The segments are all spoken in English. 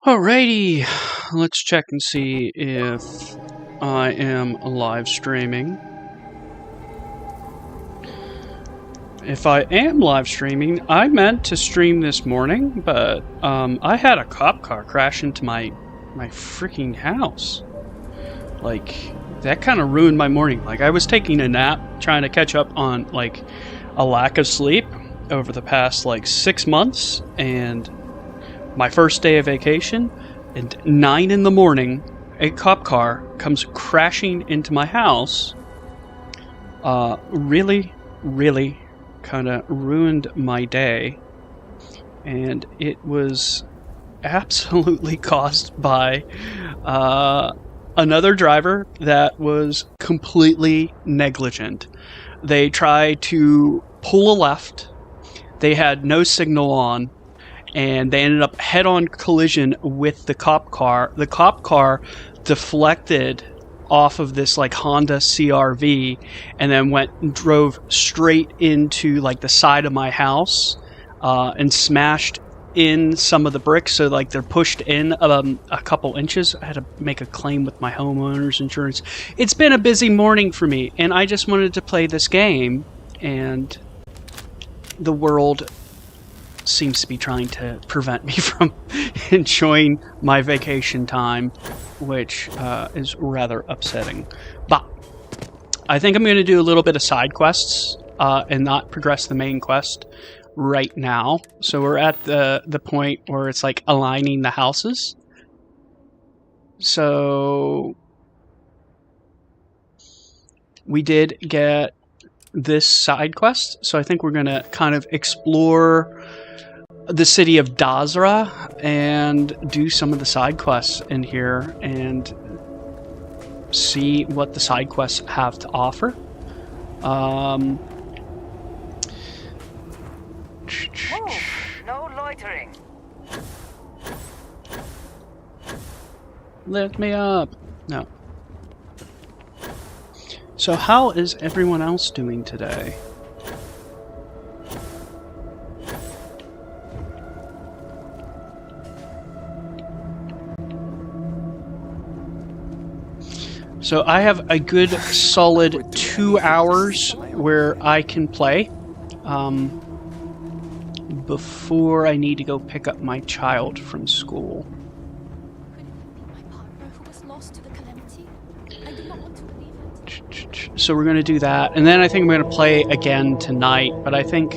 Alrighty, let's check and see if I am live streaming. If I am live streaming, I meant to stream this morning, but I had a cop car crash into my freaking house. Like, that kind of ruined my morning. Like, I was taking a nap, trying to catch up on, like, a lack of sleep over the past, like, 6 months, and my first day of vacation, and 9 in the morning, a cop car comes crashing into my house. Really kind of ruined my day, and it was absolutely caused by another driver that was completely negligent. They tried to pull a left, they had no signal on, and they ended up head-on collision with the cop car. The cop car deflected off of this like Honda CR-V and then drove straight into like the side of my house and smashed in some of the bricks, so like they're pushed in a couple inches. I had to make a claim with my homeowner's insurance. It's been a busy morning for me, and I just wanted to play this game, and the world seems to be trying to prevent me from enjoying my vacation time, which is rather upsetting. But I think I'm going to do a little bit of side quests and not progress the main quest right now. So we're at the point where it's like aligning the houses. So we did get this side quest, so I think we're going to kind of explore the city of Dazra and do some of the side quests in here and see what the side quests have to offer. Move. No loitering. Lift me up. No. So how is everyone else doing today? So I have a good solid 2 hours where I can play before I need to go pick up my child from school. So we're going to do that, and then I think I'm going to play again tonight, but I think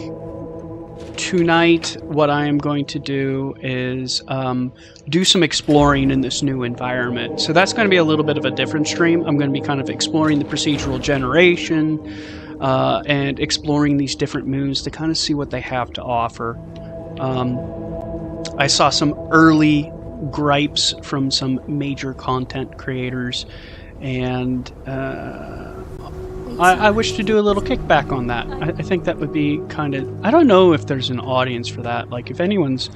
tonight what I am going to do is do some exploring in this new environment. So that's going to be a little bit of a different stream. I'm going to be kind of exploring the procedural generation and exploring these different moons to kind of see what they have to offer. I saw some early gripes from some major content creators, and I wish to do a little kickback on that. I think that would be kind of... I don't know if there's an audience for that. Like, if anyone's...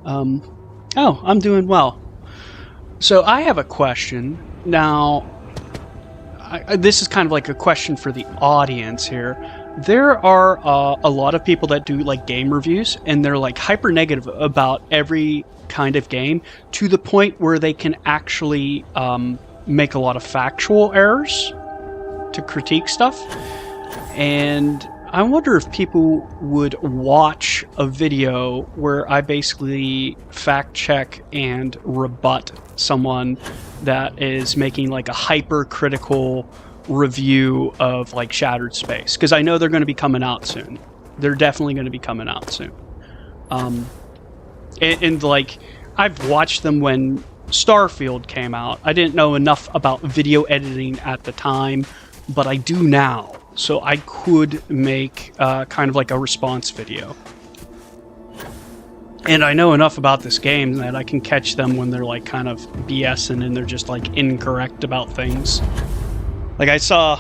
oh, I'm doing well. So I have a question. Now, this is kind of like a question for the audience here. There are a lot of people that do, like, game reviews, and they're, like, hyper negative about every kind of game to the point where they can actually make a lot of factual errors to critique stuff. And I wonder if people would watch a video where I basically fact check and rebut someone that is making like a hypercritical review of like Shattered Space, because I know they're going to be coming out soon. They're definitely going to be coming out soon. And like, I've watched them when Starfield came out. I didn't know enough about video editing at the time, but I do now. So I could make kind of like a response video. And I know enough about this game that I can catch them when they're like kind of BSing and they're just like incorrect about things. Like I saw...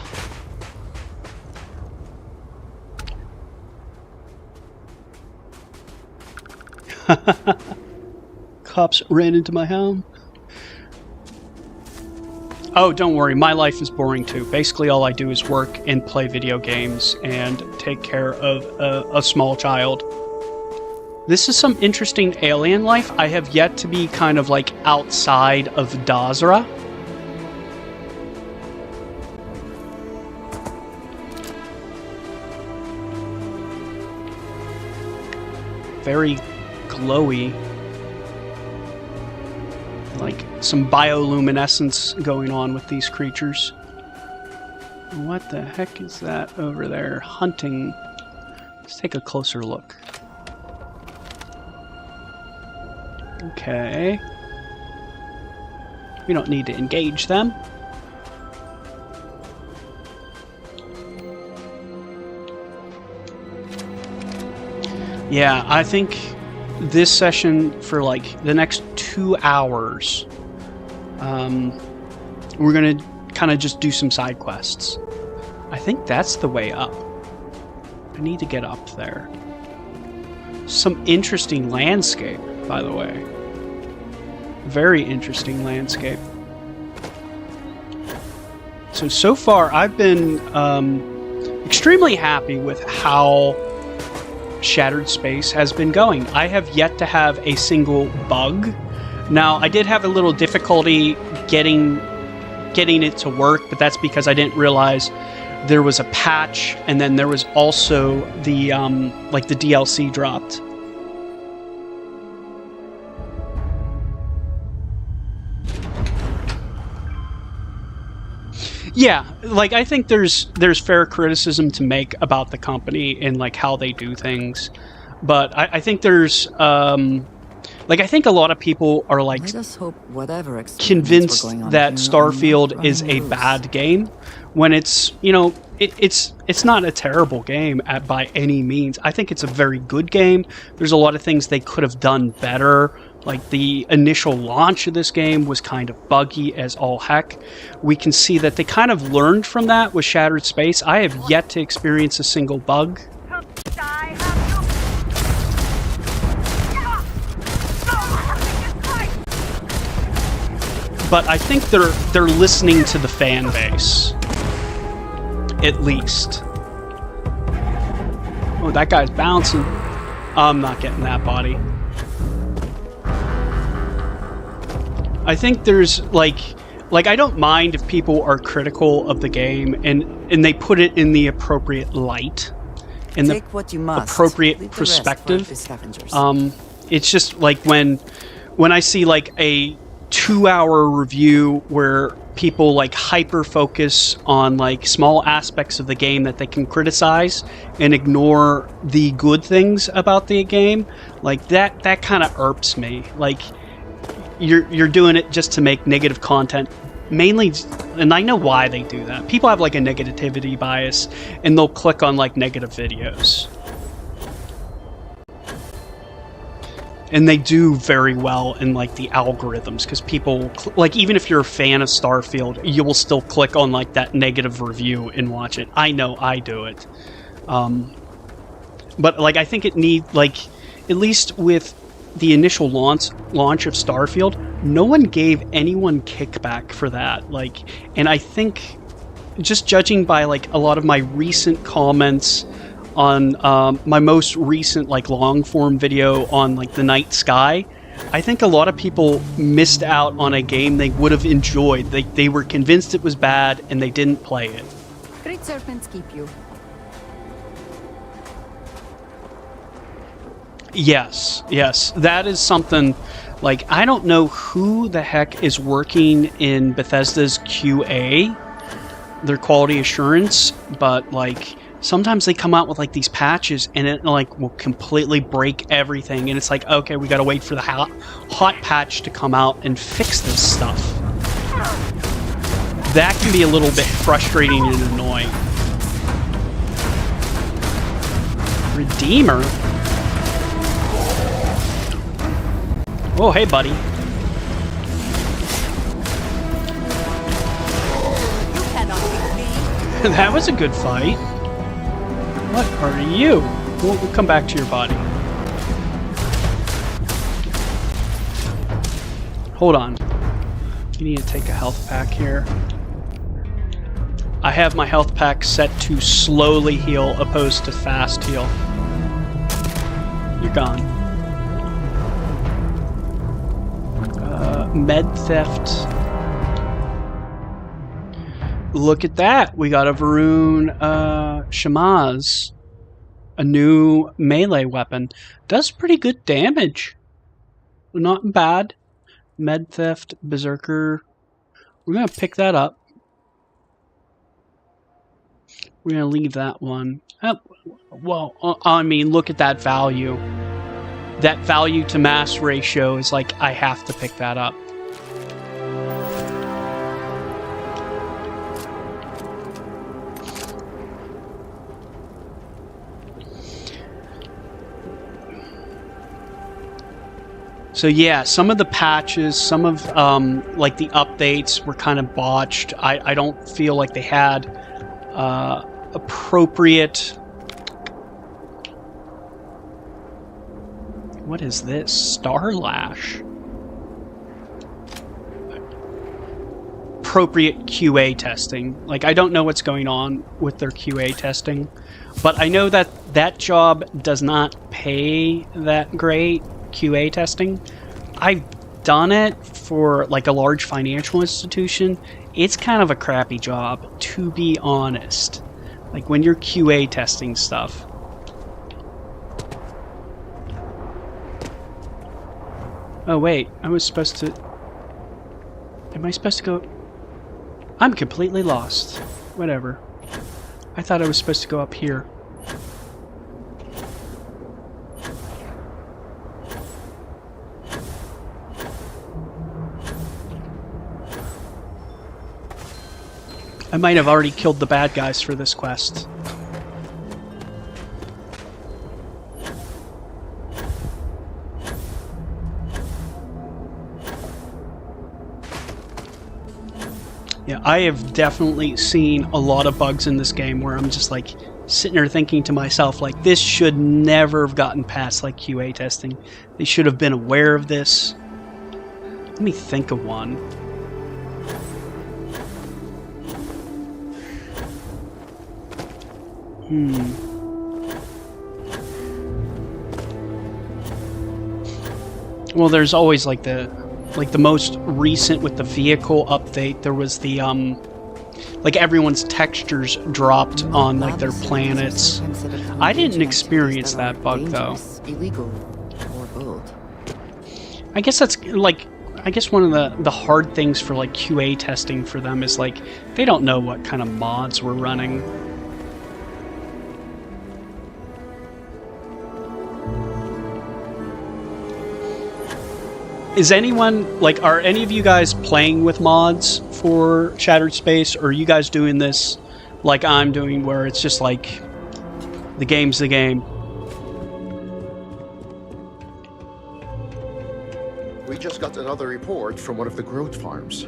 Cops ran into my home. Oh, don't worry, my life is boring too. Basically, all I do is work and play video games and take care of a small child. This is some interesting alien life. I have yet to be kind of like outside of Dazra. Very glowy. Like some bioluminescence going on with these creatures. What the heck is that over there? Hunting. Let's take a closer look. Okay. We don't need to engage them. Yeah, I think this session for like the next 2 hours, we're gonna kind of just do some side quests. I think that's the way up. I need to get up there. Some interesting landscape, by the way. Very interesting landscape. So far I've been extremely happy with how Shattered Space has been going. I have yet to have a single bug. Now, I did have a little difficulty getting it to work, but that's because I didn't realize there was a patch, and then there was also the like the DLC dropped. Yeah, like I think there's fair criticism to make about the company and like how they do things, but I think there's like I think a lot of people are like convinced that Starfield is a bad game when it's, you know, it's not a terrible game by any means. I think it's a very good game. There's a lot of things they could have done better. Like the initial launch of this game was kind of buggy as all heck. We can see that they kind of learned from that with Shattered Space. I have yet to experience a single bug. But I think they're listening to the fan base. At least. Oh, that guy's bouncing. I'm not getting that body. I think there's like I don't mind if people are critical of the game and they put it in the appropriate light, in the appropriate perspective. It's just like when I see like a 2-hour review where people like hyper focus on like small aspects of the game that they can criticize and ignore the good things about the game, like that kind of irks me. Like you're doing it just to make negative content mainly, and I know why they do that. People have like a negativity bias and they'll click on like negative videos. And they do very well in like the algorithms because people like, even if you're a fan of Starfield, you will still click on like that negative review and watch it. I know I do it. But like I think it needs, like, at least with the initial launch of Starfield, no one gave anyone kickback for that. Like, and I think just judging by like a lot of my recent comments on my most recent like long form video on like the night sky, I think a lot of people missed out on a game they would have enjoyed. They were convinced it was bad and they didn't play it. Great serpents keep you. Yes, that is something. Like, I don't know who the heck is working in Bethesda's QA, their quality assurance, but like sometimes they come out with like these patches and it like will completely break everything, and it's like, okay, we gotta wait for the hot patch to come out and fix this stuff. That can be a little bit frustrating and annoying. Redeemer? Oh, hey, buddy. That was a good fight. What are you? We'll come back to your body. Hold on. You need to take a health pack here. I have my health pack set to slowly heal opposed to fast heal. You're gone. Med theft. Look at that. We got a Varun Shamaz. A new melee weapon. Does pretty good damage. Not bad. Med theft, berserker. We're going to pick that up. We're going to leave that one. Oh, well, I mean, look at that value. That value to mass ratio is like, I have to pick that up. So yeah, some of the patches, some of like the updates were kind of botched. I don't feel like they had appropriate... What is this? Starlash. Appropriate QA testing. Like, I don't know what's going on with their QA testing, but I know that that job does not pay that great. QA testing. I've done it for like a large financial institution. It's kind of a crappy job, to be honest. Like when you're QA testing stuff. Oh wait, I was supposed to... Am I supposed to go... I'm completely lost. Whatever. I thought I was supposed to go up here. I might have already killed the bad guys for this quest. Yeah, I have definitely seen a lot of bugs in this game where I'm just like sitting there thinking to myself, like, this should never have gotten past like QA testing. They should have been aware of this. Let me think of one. Well, there's always like the most recent with the vehicle update. There was the like everyone's textures dropped on like their planets. I didn't experience that bug though. Illegal or bold. I guess that's like, I guess one of the hard things for like QA testing for them is like they don't know what kind of mods we're running. Is anyone, like, are any of you guys playing with mods for Shattered Space, or are you guys doing this like I'm doing, where it's just like, the game's the game? We just got another report from one of the growth farms.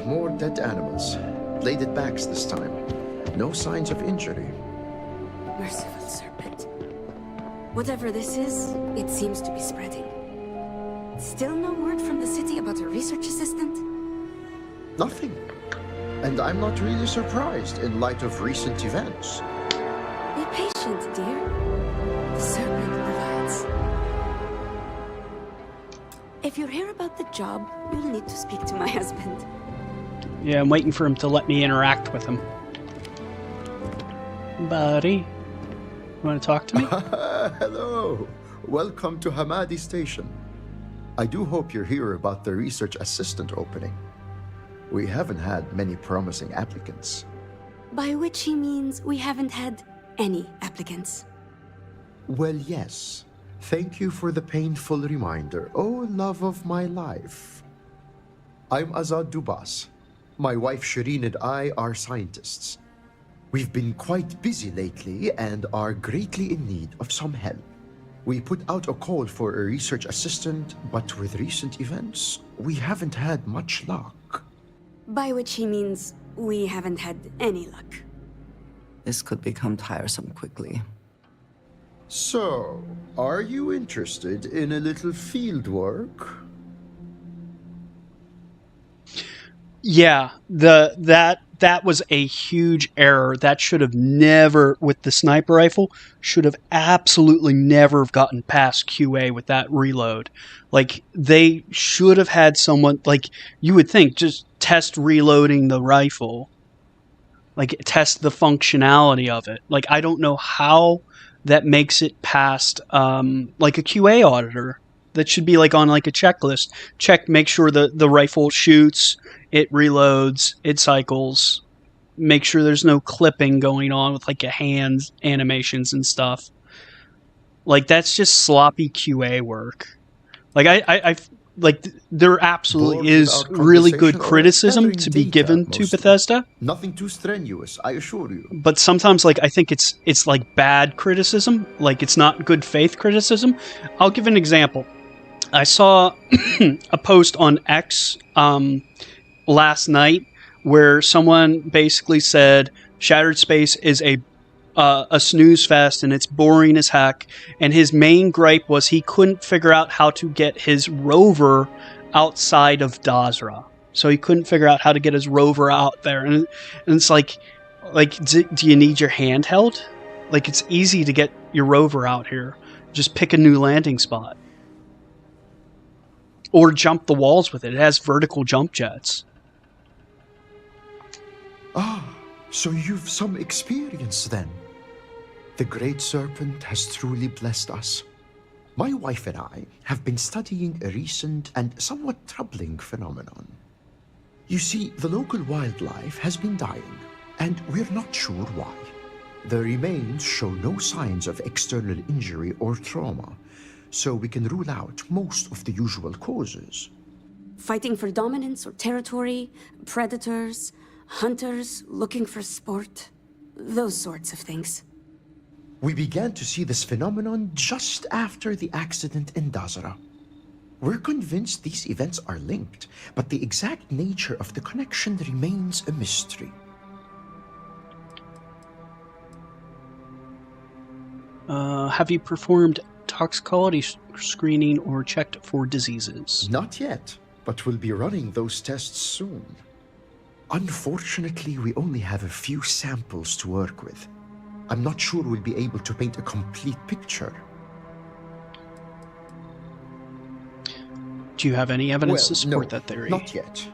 More dead animals. Bladed backs this time. No signs of injury. Merciful serpent. Whatever this is, it seems to be spreading. Still no word from the city about a research assistant? Nothing. And I'm not really surprised in light of recent events. Be patient, dear. The serpent provides. If you're here about the job, you'll need to speak to my husband. Yeah, I'm waiting for him to let me interact with him. Buddy, you want to talk to me? Hello. Welcome to Hamadi Station. I do hope you're here about the research assistant opening. We haven't had many promising applicants. By which he means we haven't had any applicants. Well, yes. Thank you for the painful reminder. Oh, love of my life. I'm Azad Dubas. My wife Shireen and I are scientists. We've been quite busy lately and are greatly in need of some help. We put out a call for a research assistant, but with recent events, we haven't had much luck. By which he means we haven't had any luck. This could become tiresome quickly. So, are you interested in a little field work? Yeah, that was a huge error. That should have never, with the sniper rifle, should have absolutely never have gotten past QA with that reload. Like, they should have had someone, like, you would think, just test reloading the rifle. Like, test the functionality of it. Like, I don't know how that makes it past, like, a QA auditor. That should be, like, on, like, a checklist. Check, make sure the rifle shoots, it reloads, it cycles. Make sure there's no clipping going on with, like, a hands animations and stuff. Like, that's just sloppy QA work. Like, like, there absolutely Bored with is our really good conversation already? criticism Gathering to be data, given to mostly. Bethesda. Nothing too strenuous, I assure you. But sometimes, like, I think it's like bad criticism. Like, it's not good faith criticism. I'll give an example. I saw a post on X last night where someone basically said Shattered Space is a snooze fest and it's boring as heck. And his main gripe was he couldn't figure out how to get his rover outside of Dazra. So he couldn't figure out how to get his rover out there. And it's like do you need your handheld? Like, it's easy to get your rover out here. Just pick a new landing spot. Or jump the walls with it. It has vertical jump jets. Ah, so you've some experience then. The Great Serpent has truly blessed us. My wife and I have been studying a recent and somewhat troubling phenomenon. You see, the local wildlife has been dying, and we're not sure why. The remains show no signs of external injury or trauma, so we can rule out most of the usual causes. Fighting for dominance or territory, predators, hunters looking for sport, those sorts of things. We began to see this phenomenon just after the accident in Dazra. We're convinced these events are linked, but the exact nature of the connection remains a mystery. Have you performed toxicology screening or checked for diseases? Not yet, but we'll be running those tests soon. Unfortunately, we only have a few samples to work with. I'm not sure we'll be able to paint a complete picture. Do you have any evidence to support that theory? Not yet.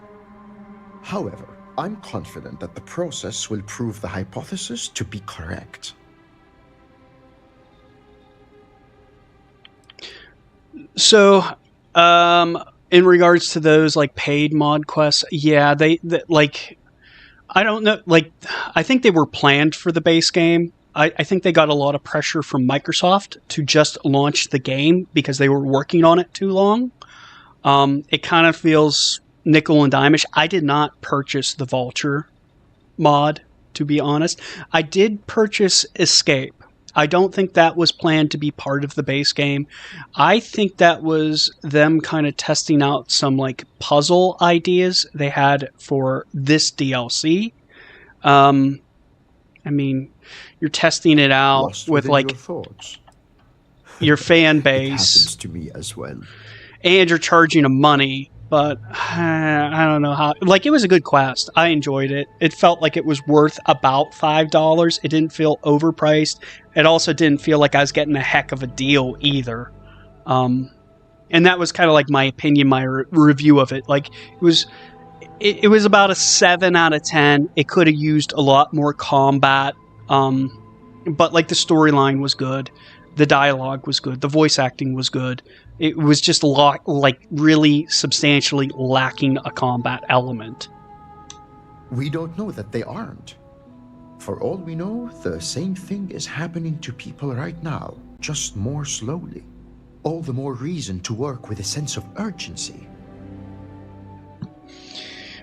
However, I'm confident that the process will prove the hypothesis to be correct. So, in regards to those, like, paid mod quests, yeah, they like, I don't know, like, I think they were planned for the base game. I think they got a lot of pressure from Microsoft to just launch the game because they were working on it too long. It kind of feels nickel and dime-ish. I did not purchase the Vulture mod, to be honest. I did purchase Escape. I don't think that was planned to be part of the base game. I think that was them kind of testing out some, like, puzzle ideas they had for this DLC. I mean, you're testing it out Lost with, within like, your thoughts. your fan It base, happens to me as well. and you're charging them money. But I don't know how. Like, it was a good quest. I enjoyed it. It felt like it was worth about $5. It didn't feel overpriced. It also didn't feel like I was getting a heck of a deal either. And that was kind of like my opinion, my review of it. Like, it was about a 7 out of 10. It could have used a lot more combat. But, like, the storyline was good. The dialogue was good. The voice acting was good. It was just a lot, like, really substantially lacking a combat element. We don't know that they aren't. For all we know, the same thing is happening to people right now, just more slowly. All the more reason to work with a sense of urgency.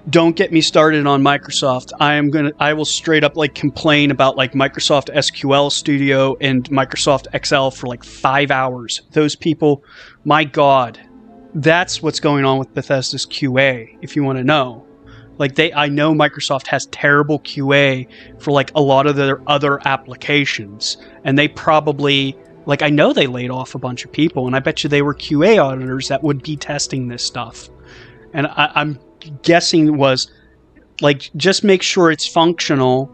Don't get me started on Microsoft. I will straight up, like, complain about, like, Microsoft SQL Studio and Microsoft Excel for like 5 hours. Those people, my God, that's what's going on with Bethesda's QA, if you want to know. Like, I know Microsoft has terrible QA for, like, a lot of their other applications, and they probably, like, I know they laid off a bunch of people, and I bet you they were QA auditors that would be testing this stuff. And I'm guessing was Like, just make sure it's functional,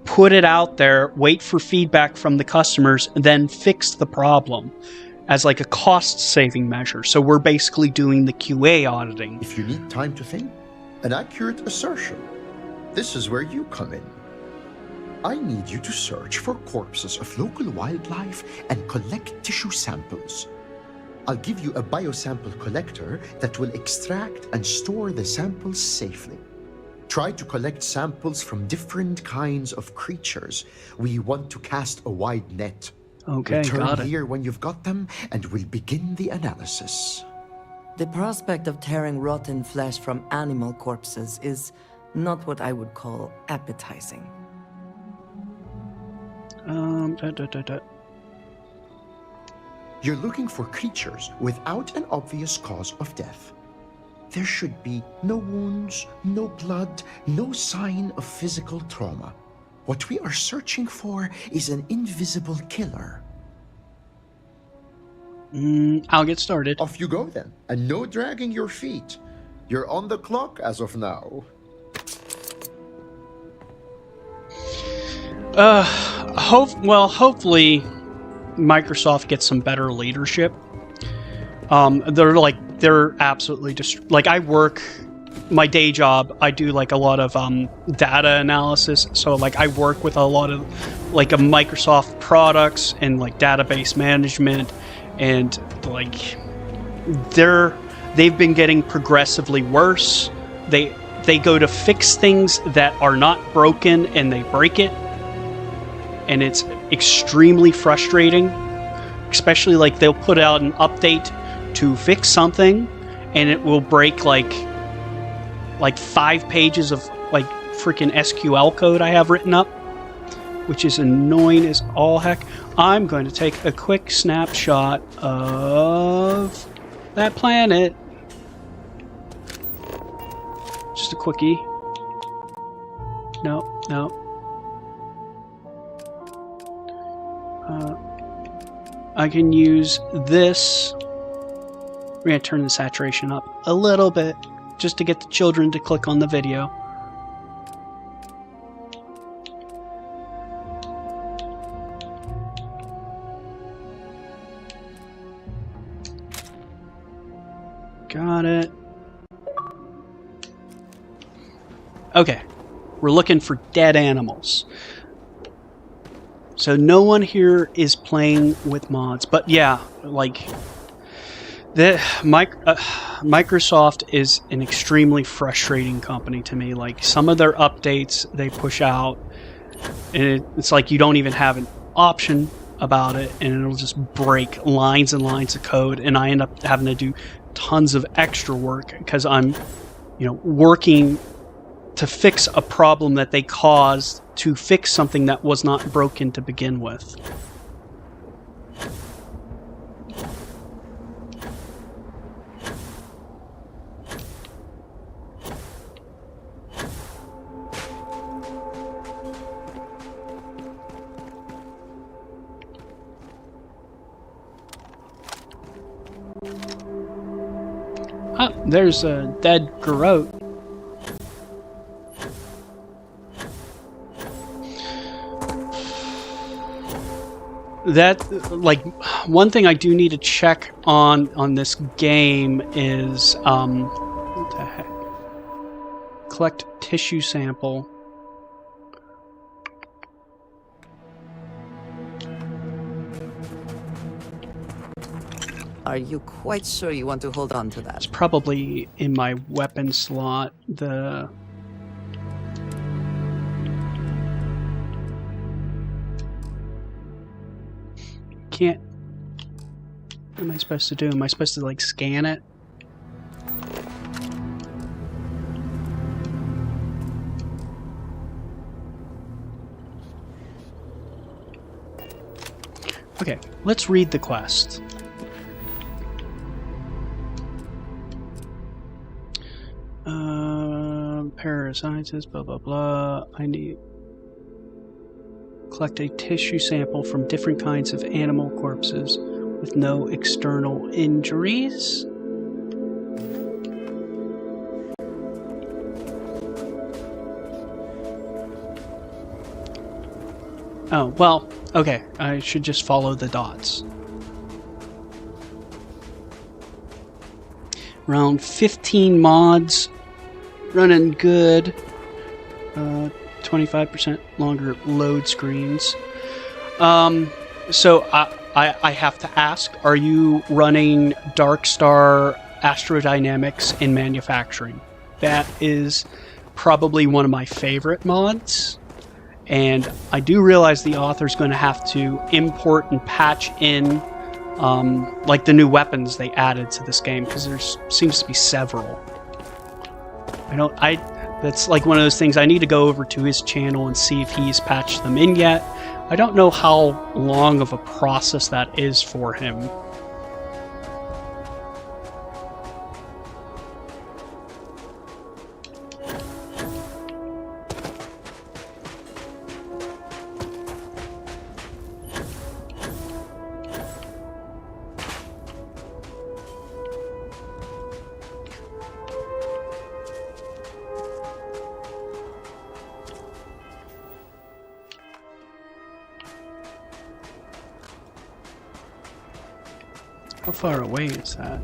put it out there, wait for feedback from the customers, and then fix the problem as like a cost-saving measure. So we're basically doing the QA auditing. If you need time to think, an accurate assertion. This is where you come in. I need you to search for corpses of local wildlife and collect tissue samples. I'll give you a biosample collector that will extract and store the samples safely. Try to collect samples from different kinds of creatures. We want to cast a wide net. Okay, Return got it. here when you've got them, and we'll begin the analysis. The prospect of tearing rotten flesh from animal corpses is not what I would call appetizing. You're looking for creatures without an obvious cause of death. There should be no wounds, no blood, no sign of physical trauma. What we are searching for is an invisible killer. I'll get started. Off you go then, and no dragging your feet. You're on the clock as of now. Hopefully Microsoft gets some better leadership. They're absolutely just like, I work my day job. I do like a lot of data analysis. So like I work with a lot of like a Microsoft products and like database management, and like they've been getting progressively worse. They go to fix things that are not broken and they break it. And it's extremely frustrating, especially like they'll put out an update to fix something and it will break like 5 pages of like freaking SQL code I have written up, which is annoying as all heck. I'm going to take a quick snapshot of that planet. Just a quickie. No. I can use this. We're going to turn the saturation up a little bit just to get the children to click on the video. Got it. Okay. We're looking for dead animals. So no one here is playing with mods, but yeah, like Microsoft is an extremely frustrating company to me. Like some of their updates they push out, and it's like you don't even have an option about it, and it'll just break lines and lines of code, and I end up having to do tons of extra work because I'm, working to fix a problem that they caused to fix something that was not broken to begin with. Ah, there's a dead garrote. That, like, one thing I do need to check on this game is, what the heck? Collect tissue sample. Are you quite sure you want to hold on to that? It's probably in my weapon slot. Can't. What am I supposed to do? Am I supposed to like scan it? Okay, let's read the quest. Parascientist, blah blah blah. I need collect a tissue sample from different kinds of animal corpses with no external injuries. Oh, well, okay. I should just follow the dots. Around 15 mods. Running good. 25% longer load screens. So I have to ask, are you running Darkstar Astrodynamics in manufacturing? That is probably one of my favorite mods. And I do realize the author's going to have to import and patch in like the new weapons they added to this game, because there seems to be several. That's like one of those things I need to go over to his channel and see if he's patched them in yet. I don't know how long of a process that is for him. How far away is that?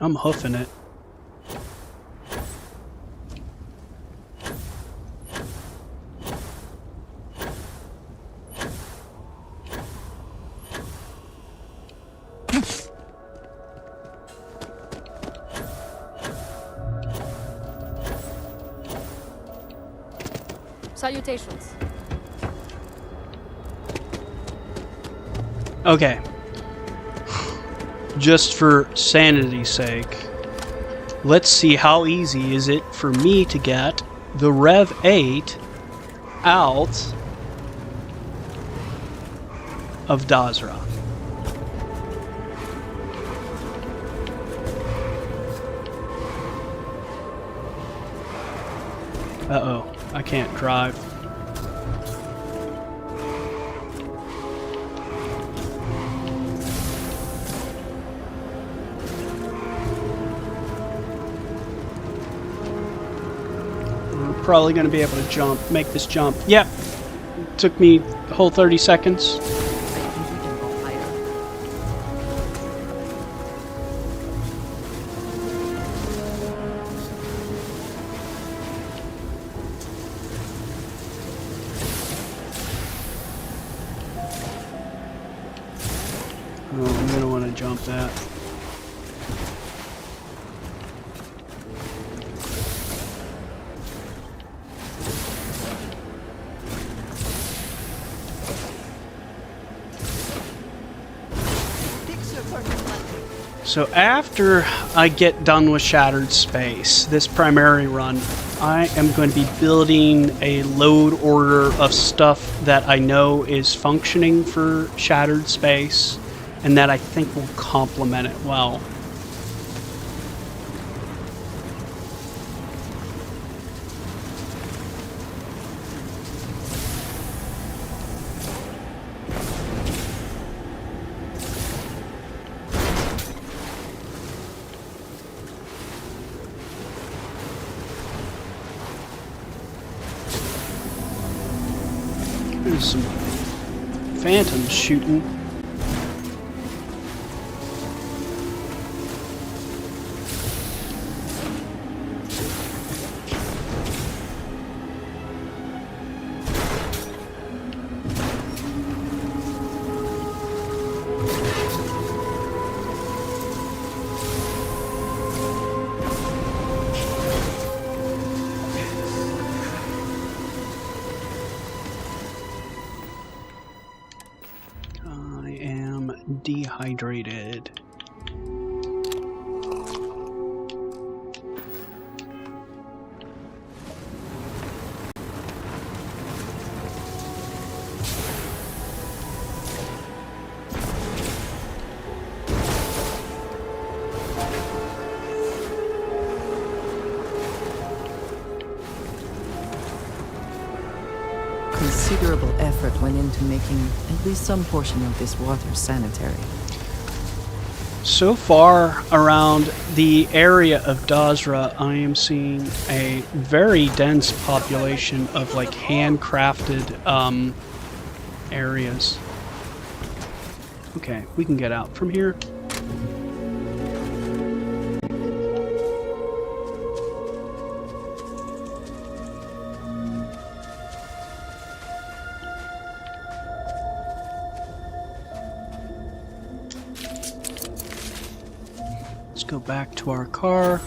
I'm hoofing it. Salutations. Okay. Just for sanity's sake, let's see how easy is it for me to get the Rev 8 out of Dazra. Uh-oh, I can't drive. Probably going to be able to make this jump. Yep. Took me the whole 30 seconds. I think we can go higher. Oh, I'm going to want to jump that. So after I get done with Shattered Space, this primary run, I am going to be building a load order of stuff that I know is functioning for Shattered Space and that I think will complement it well. There's some phantoms shooting. dehydrated. Considerable effort went into making at least some portion of this water sanitary. So far around the area of Dazra, I am seeing a very dense population of like handcrafted areas. Okay, we can get out from here. Let's go back to our car.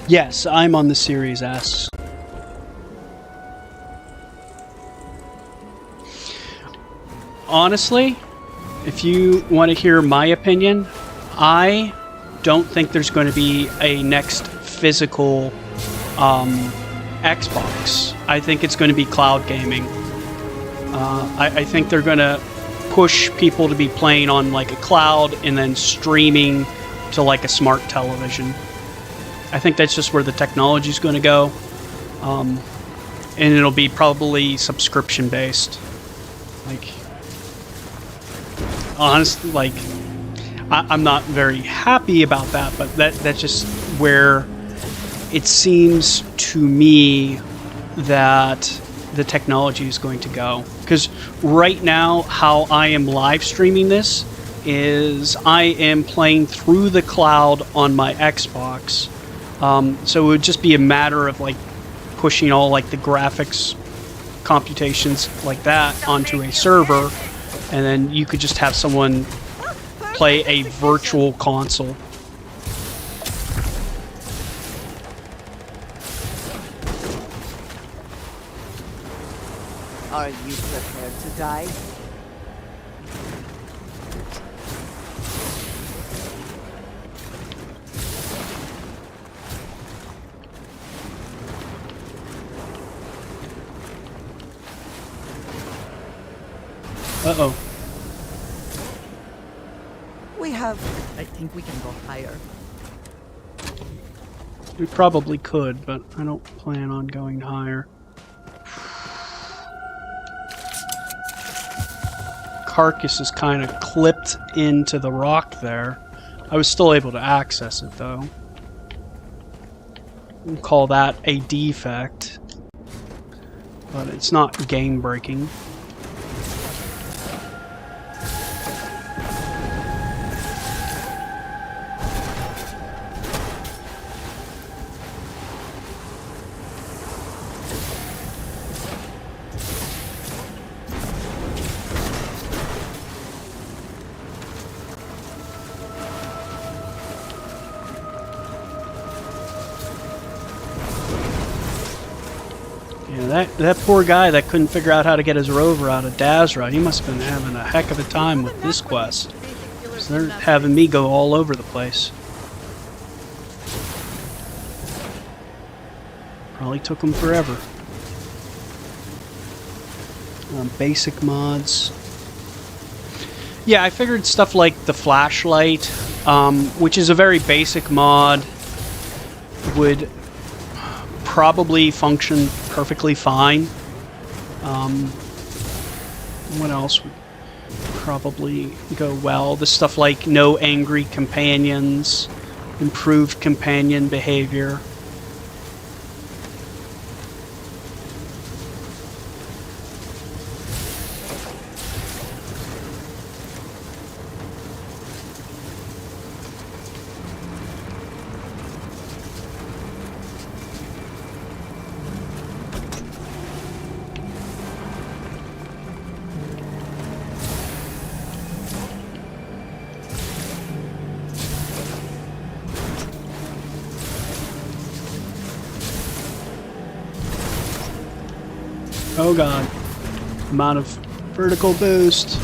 Yes, I'm on the Series S. Honestly, if you want to hear my opinion, I don't think there's going to be a next physical Xbox. I think it's going to be cloud gaming. I think they're going to push people to be playing on like a cloud and then streaming to like a smart television. I think that's just where the technology is going to go. And it'll be probably subscription based. Like, honestly, like, I'm not very happy about that, but that's just where it seems to me that the technology is going to go. Because right now, how I am live streaming this is I am playing through the cloud on my Xbox. So it would just be a matter of like pushing all like the graphics computations like that onto a server, and then you could just have someone play a virtual console. Are you prepared to die? Uh-oh. I think we can go higher. We probably could, but I don't plan on going higher. Carcass is kind of clipped into the rock there. I was still able to access it, though. We'll call that a defect. But it's not game-breaking. That poor guy that couldn't figure out how to get his rover out of Dazra, he must have been having a heck of a time with this quest. So they're having me go all over the place. Probably took them forever. Basic mods. Yeah, I figured stuff like the flashlight, which is a very basic mod, would probably function perfectly fine. What else would probably go well? The stuff like no angry companions, improved companion behavior. Oh god. Amount of vertical boost.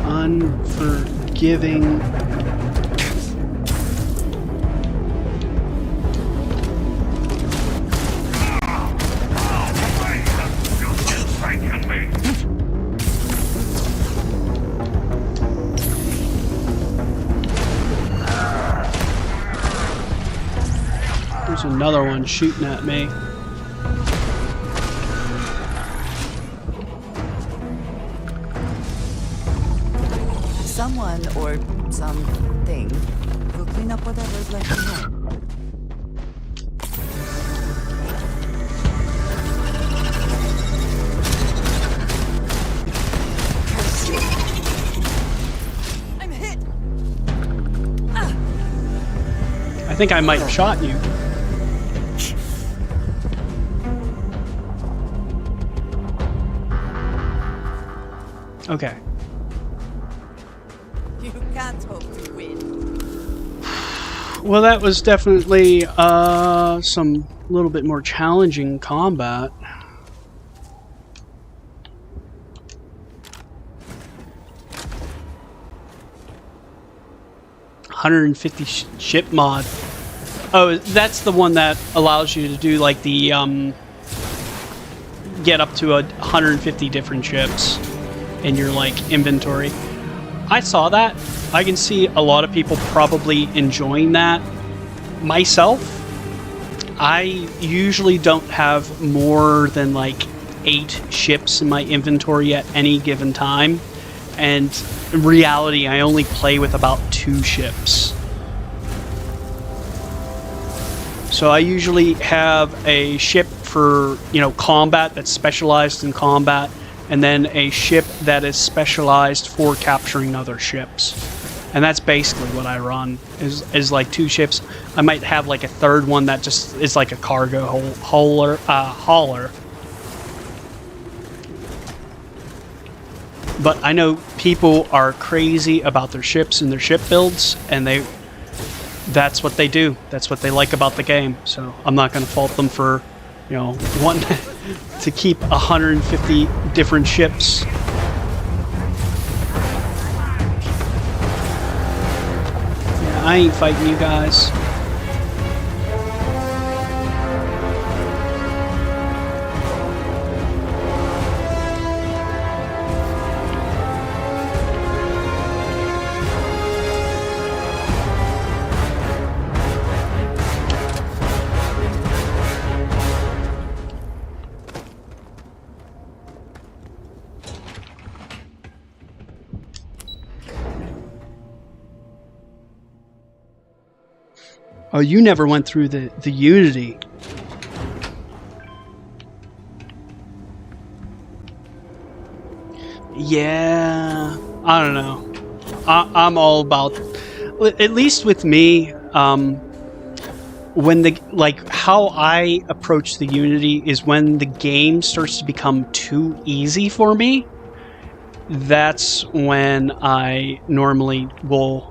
Unforgiving. There's another one shooting at me. Someone or something will clean up whatever's left behind. I'm hit. I think I might have shot you. Okay. You can't hope to win. Well, that was definitely some little bit more challenging combat. $150 ship mod. Oh, that's the one that allows you to do like the get up to 150 different ships in your like inventory. I saw that. I can see a lot of people probably enjoying that. Myself, I usually don't have more than like 8 ships in my inventory at any given time. And in reality, I only play with about 2 ships. So I usually have a ship for, you know, combat that's specialized in combat, and then a ship that is specialized for capturing other ships. And that's basically what I run, is like 2 ships. I might have like a third one that just is like a cargo hauler. But I know people are crazy about their ships and their ship builds, and that's what they do. That's what they like about the game. So I'm not going to fault them for, you know, wanting to keep 150 different ships. Yeah, I ain't fighting you guys. Oh, you never went through the Unity. Yeah, I don't know. I'm all about, at least with me, when how I approach the Unity is when the game starts to become too easy for me. That's when I normally will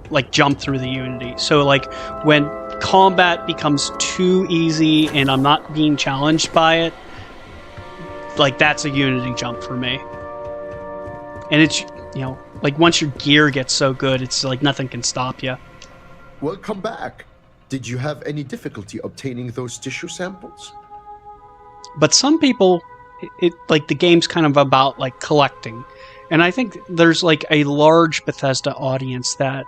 like jump through the Unity. So like when combat becomes too easy and I'm not being challenged by it, like that's a Unity jump for me. And it's, you know, like once your gear gets so good, it's like nothing can stop you. Welcome back. Did you have any difficulty obtaining those tissue samples? But some people, it like the game's kind of about like collecting. And I think there's like a large Bethesda audience that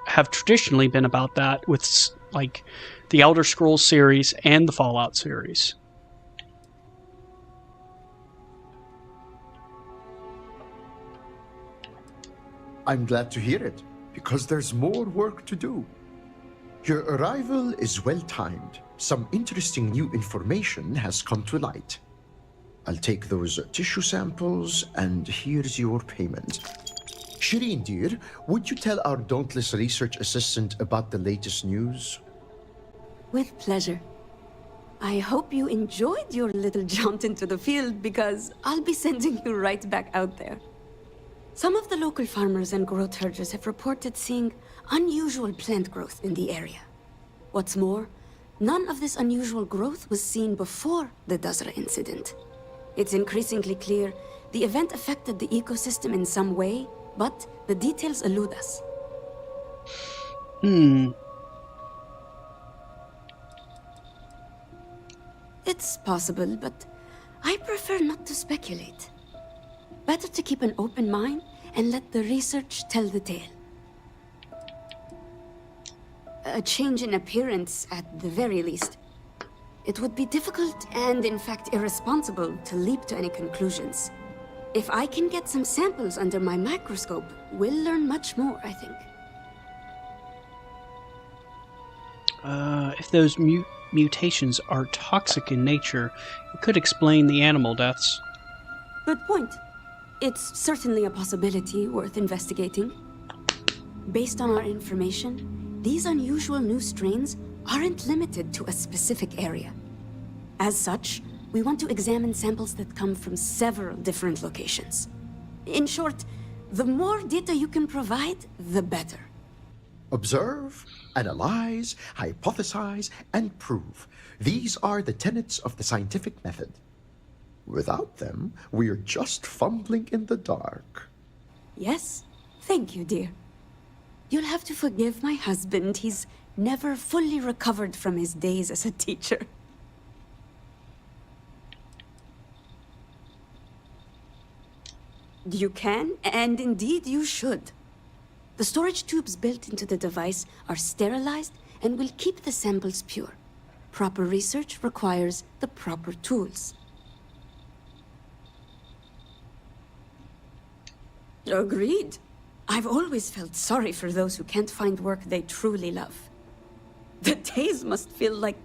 have traditionally been about that with like the Elder Scrolls series and the Fallout series. I'm glad to hear it, because there's more work to do. Your arrival is well timed. Some interesting new information has come to light. I'll take those tissue samples, and here's your payment. Shireen, dear, would you tell our dauntless research assistant about the latest news? With pleasure. I hope you enjoyed your little jaunt into the field because I'll be sending you right back out there. Some of the local farmers and growth herders have reported seeing unusual plant growth in the area. What's more, none of this unusual growth was seen before the Dazra incident. It's increasingly clear the event affected the ecosystem in some way, but the details elude us. It's possible, but I prefer not to speculate. Better to keep an open mind and let the research tell the tale. A change in appearance, at the very least. It would be difficult and, in fact, irresponsible to leap to any conclusions. If I can get some samples under my microscope, we'll learn much more, I think. If those mutations are toxic in nature, it could explain the animal deaths. Good point. It's certainly a possibility worth investigating. Based on our information, these unusual new strains aren't limited to a specific area. As such, we want to examine samples that come from several different locations. In short, the more data you can provide, the better. Observe, analyze, hypothesize, and prove. These are the tenets of the scientific method. Without them, we're just fumbling in the dark. Yes, thank you, dear. You'll have to forgive my husband. He's never fully recovered from his days as a teacher. You can, and indeed you should. The storage tubes built into the device are sterilized and will keep the samples pure. Proper research requires the proper tools. Agreed. I've always felt sorry for those who can't find work they truly love. The days must feel like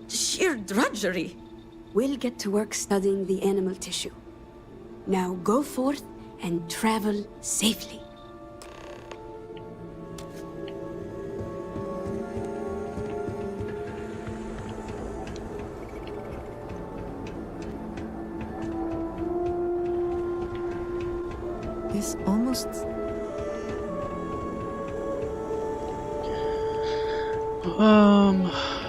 sheer drudgery. We'll get to work studying the animal tissue. Now go forth and travel safely. This almost...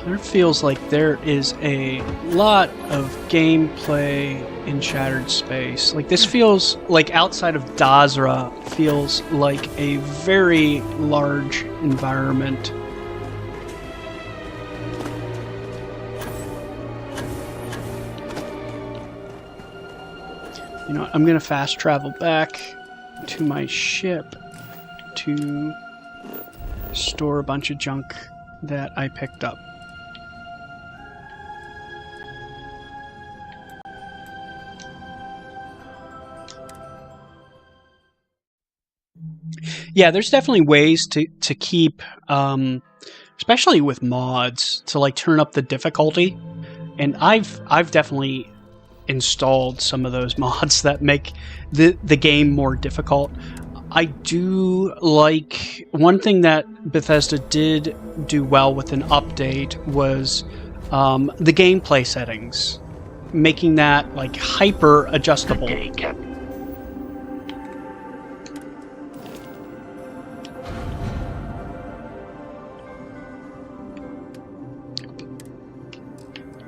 There feels like there is a lot of gameplay in Shattered Space. Like, this feels like outside of Dazra feels like a very large environment. You know what, I'm gonna fast travel back to my ship to store a bunch of junk that I picked up. Yeah, there's definitely ways to keep, especially with mods, to like turn up the difficulty. And I've definitely installed some of those mods that make the game more difficult. I do like, one thing that Bethesda did do well with an update was the gameplay settings, making that like hyper adjustable.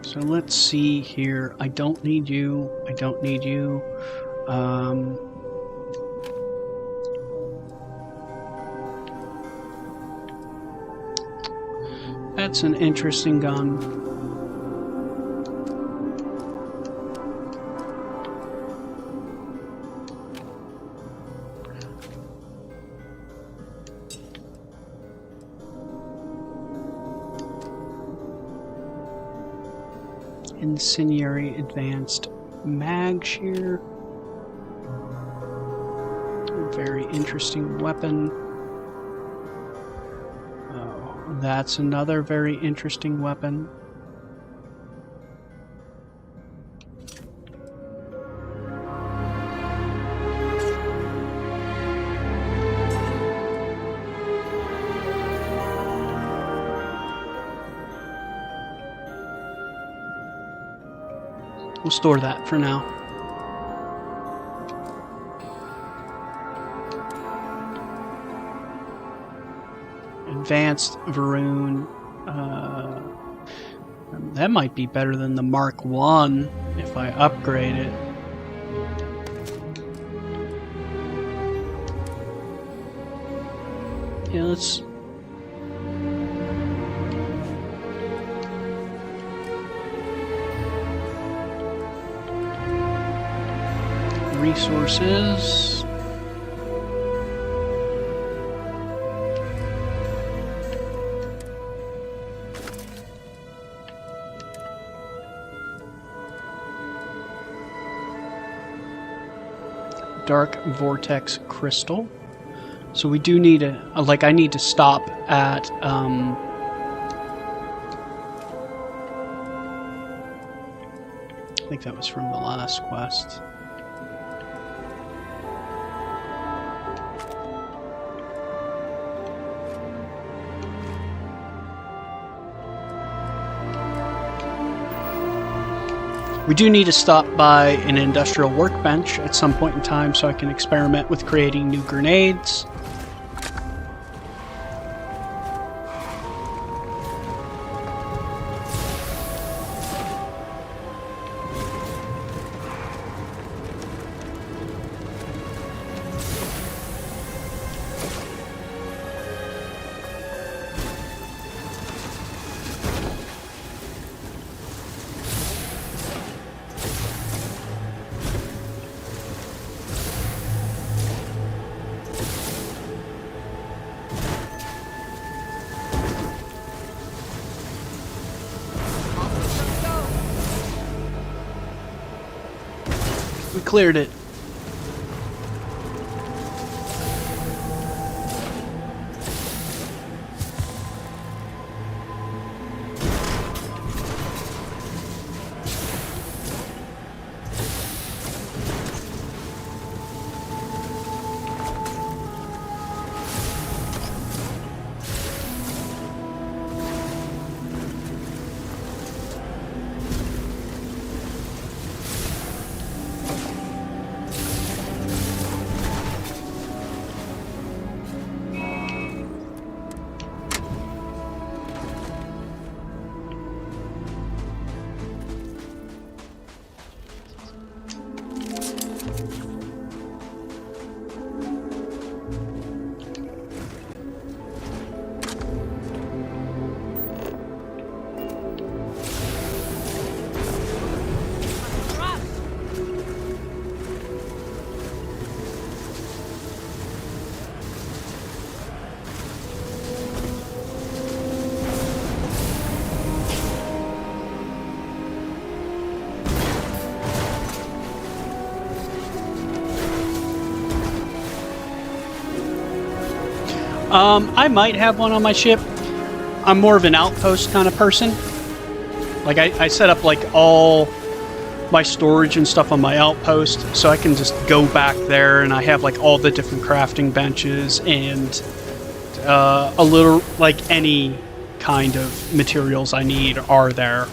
So let's see here. I don't need you. I don't need you. That's an interesting gun. Incendiary advanced mag shear. A very interesting weapon. Oh, that's another very interesting weapon. We'll store that for now. Advanced Varun. That might be better than the Mark 1 if I upgrade it. Yeah, let's... Resources. Dark Vortex Crystal. So we do need a, like, I need to stop at, I think that was from the last quest. We do need to stop by an industrial workbench at some point in time so I can experiment with creating new grenades. We cleared it. I might have one on my ship. I'm more of an outpost kind of person. Like, I set up, like, all my storage and stuff on my outpost, so I can just go back there, and I have, like, all the different crafting benches and a little, like, any kind of materials I need are there.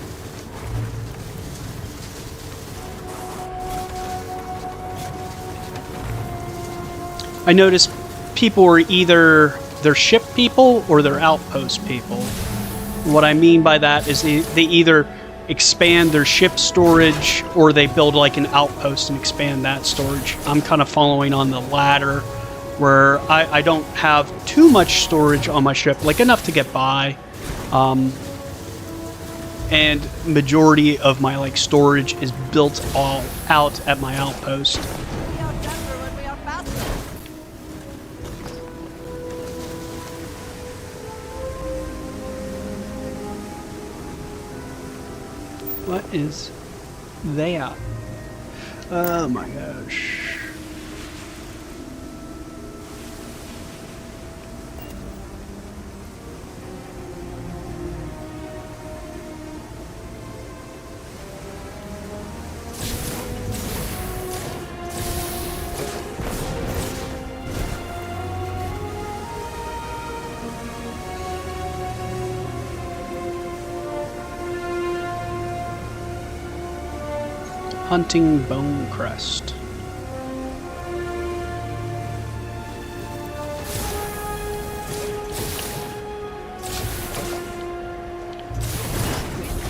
I noticed people are either they're ship people or they're outpost people. What I mean by that is they either expand their ship storage or they build like an outpost and expand that storage. I'm kind of following on the latter, where I don't have too much storage on my ship, like enough to get by. And majority of my like storage is built all out at my outpost. What is that? Oh my gosh. Hunting Bone Crest.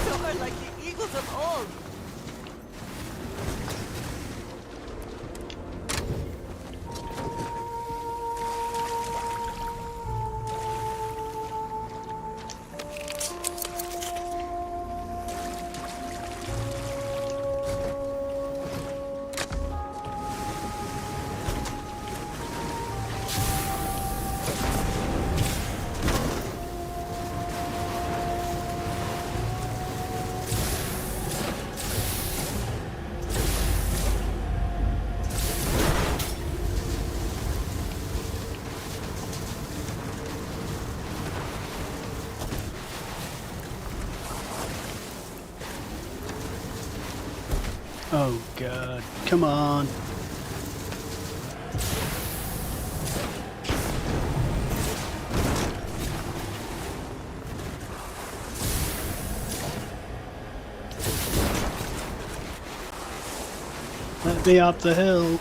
Soar like the eagles of old. Oh god, come on. Let me up the hill.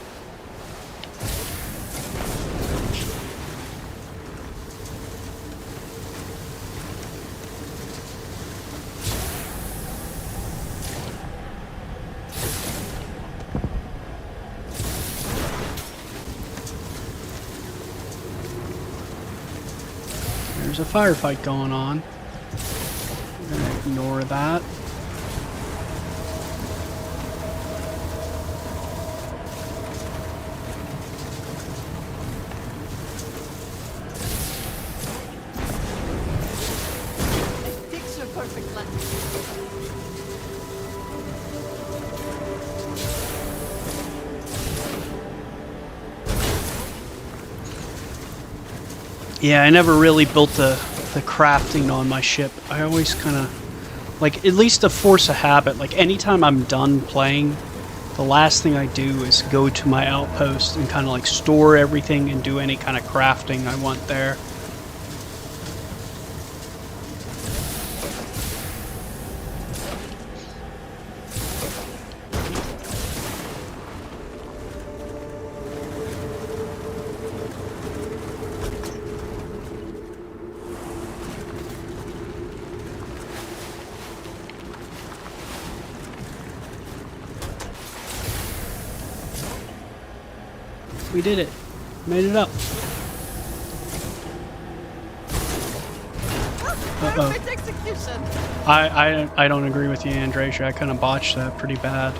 There's a firefight going on. I'm gonna ignore that. Picture perfect lunch. Yeah, I never really built the crafting on my ship. I always kind of, like, at least to force a habit, like anytime I'm done playing, the last thing I do is go to my outpost and kind of like store everything and do any kind of crafting I want there. We did it. Made it up. Uh-oh. Perfect execution. I don't agree with you, Andrasia. I kind of botched that pretty bad.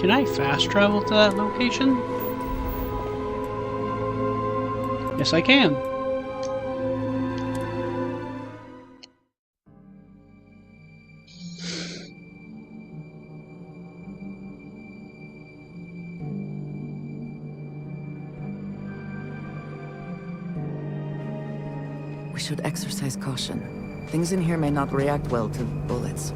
Can I fast travel to that location? Yes, I can. We should exercise caution. Things in here may not react well to bullets.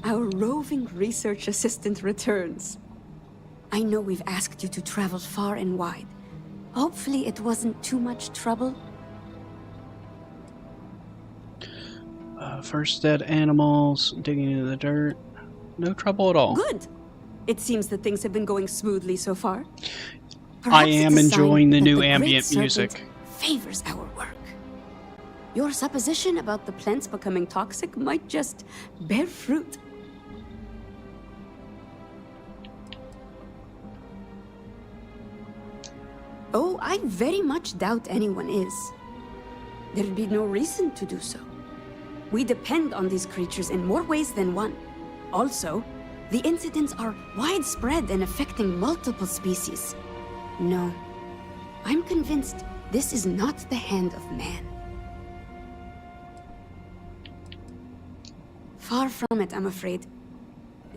Our roving research assistant returns. I know we've asked you to travel far and wide. Hopefully it wasn't too much trouble. First dead animals, digging into the dirt. No trouble at all. Good. It seems that things have been going smoothly so far. I Perhaps am it's a sign enjoying the that new Great ambient Serpent music. favors our work. Your supposition about the plants becoming toxic might just bear fruit. Oh, I very much doubt anyone is. There'd be no reason to do so. We depend on these creatures in more ways than one. Also, the incidents are widespread and affecting multiple species. No, I'm convinced this is not the hand of man. Far from it, I'm afraid.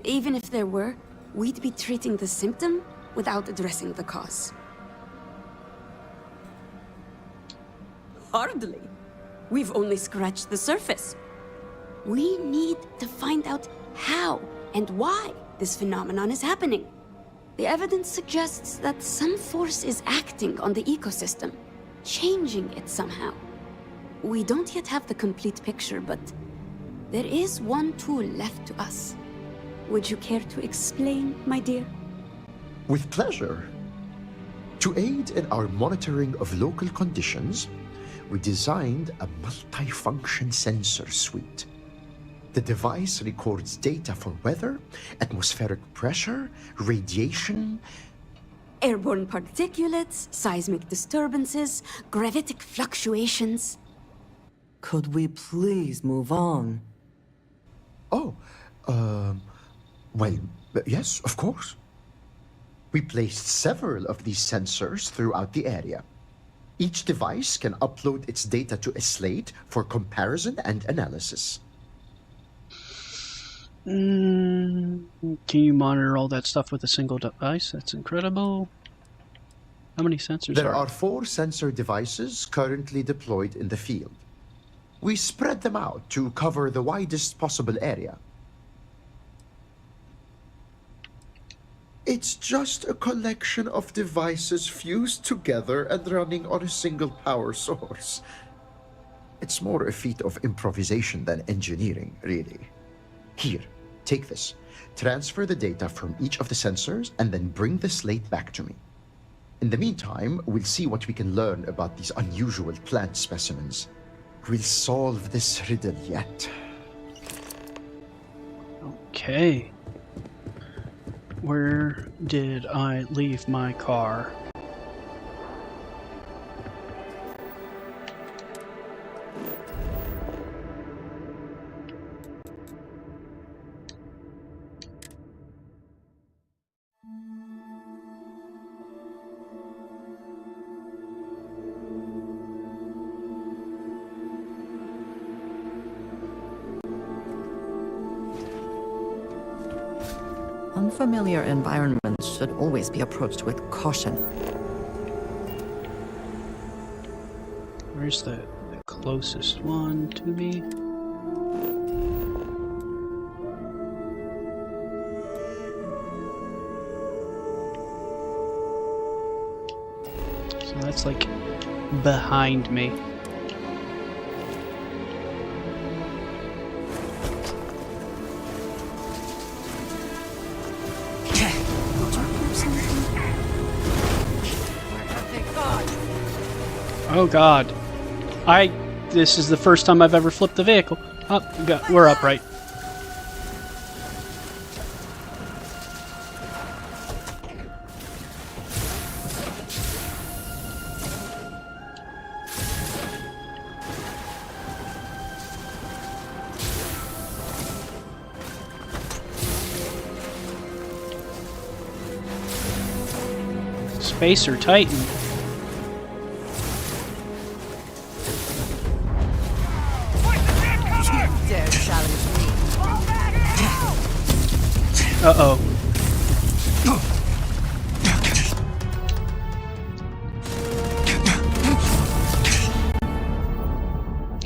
Even if there were, we'd be treating the symptom without addressing the cause. Hardly. We've only scratched the surface. We need to find out how and why this phenomenon is happening. The evidence suggests that some force is acting on the ecosystem, changing it somehow. We don't yet have the complete picture, but there is one tool left to us. Would you care to explain, my dear? With pleasure. To aid in our monitoring of local conditions, we designed a multi-function sensor suite. The device records data for weather, atmospheric pressure, radiation, Airborne particulates, seismic disturbances, gravitic fluctuations. Could we please move on? Oh, well, yes, of course. We placed several of these sensors throughout the area. Each device can upload its data to a slate for comparison and analysis. Can you monitor all that stuff with a single device? That's incredible. How many sensors There are 4 sensor devices currently deployed in the field. We spread them out to cover the widest possible area. It's just a collection of devices fused together and running on a single power source. It's more a feat of improvisation than engineering, really. Here, take this. Transfer the data from each of the sensors and then bring the slate back to me. In the meantime, we'll see what we can learn about these unusual plant specimens. We'll solve this riddle yet. Okay. Where did I leave my car? Unfamiliar environments should always be approached with caution. Where's the closest one to me? So that's like behind me. Oh god. I This is the first time I've ever flipped the vehicle. Oh, we're upright. Spacer Titan. Dare challenge me. Uh-oh.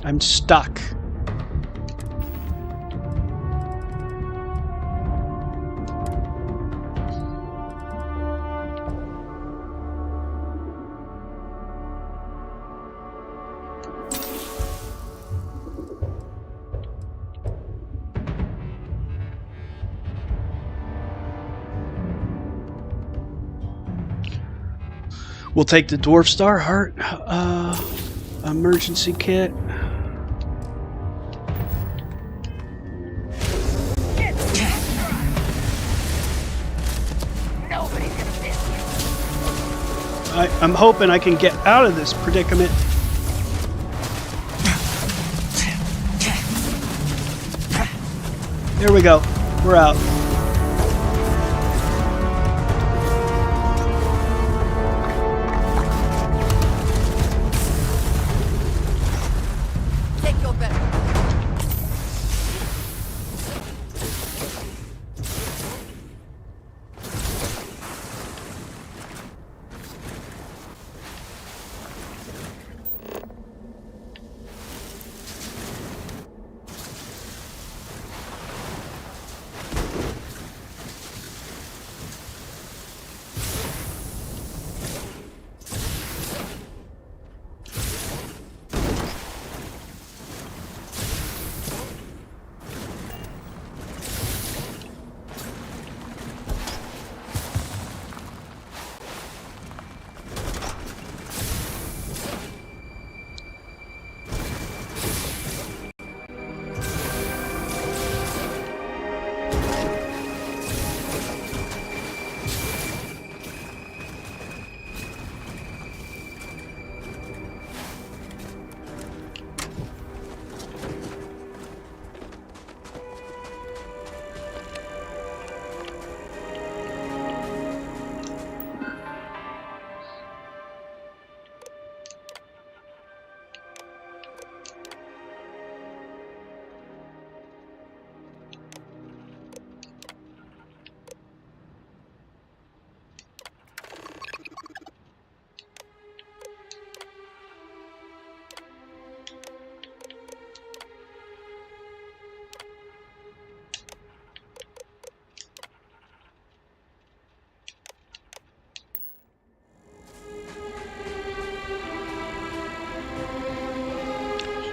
I'm stuck. We'll take the Dwarf Star Heart emergency kit. I'm hoping I can get out of this predicament. There we go. We're out. Take your bet.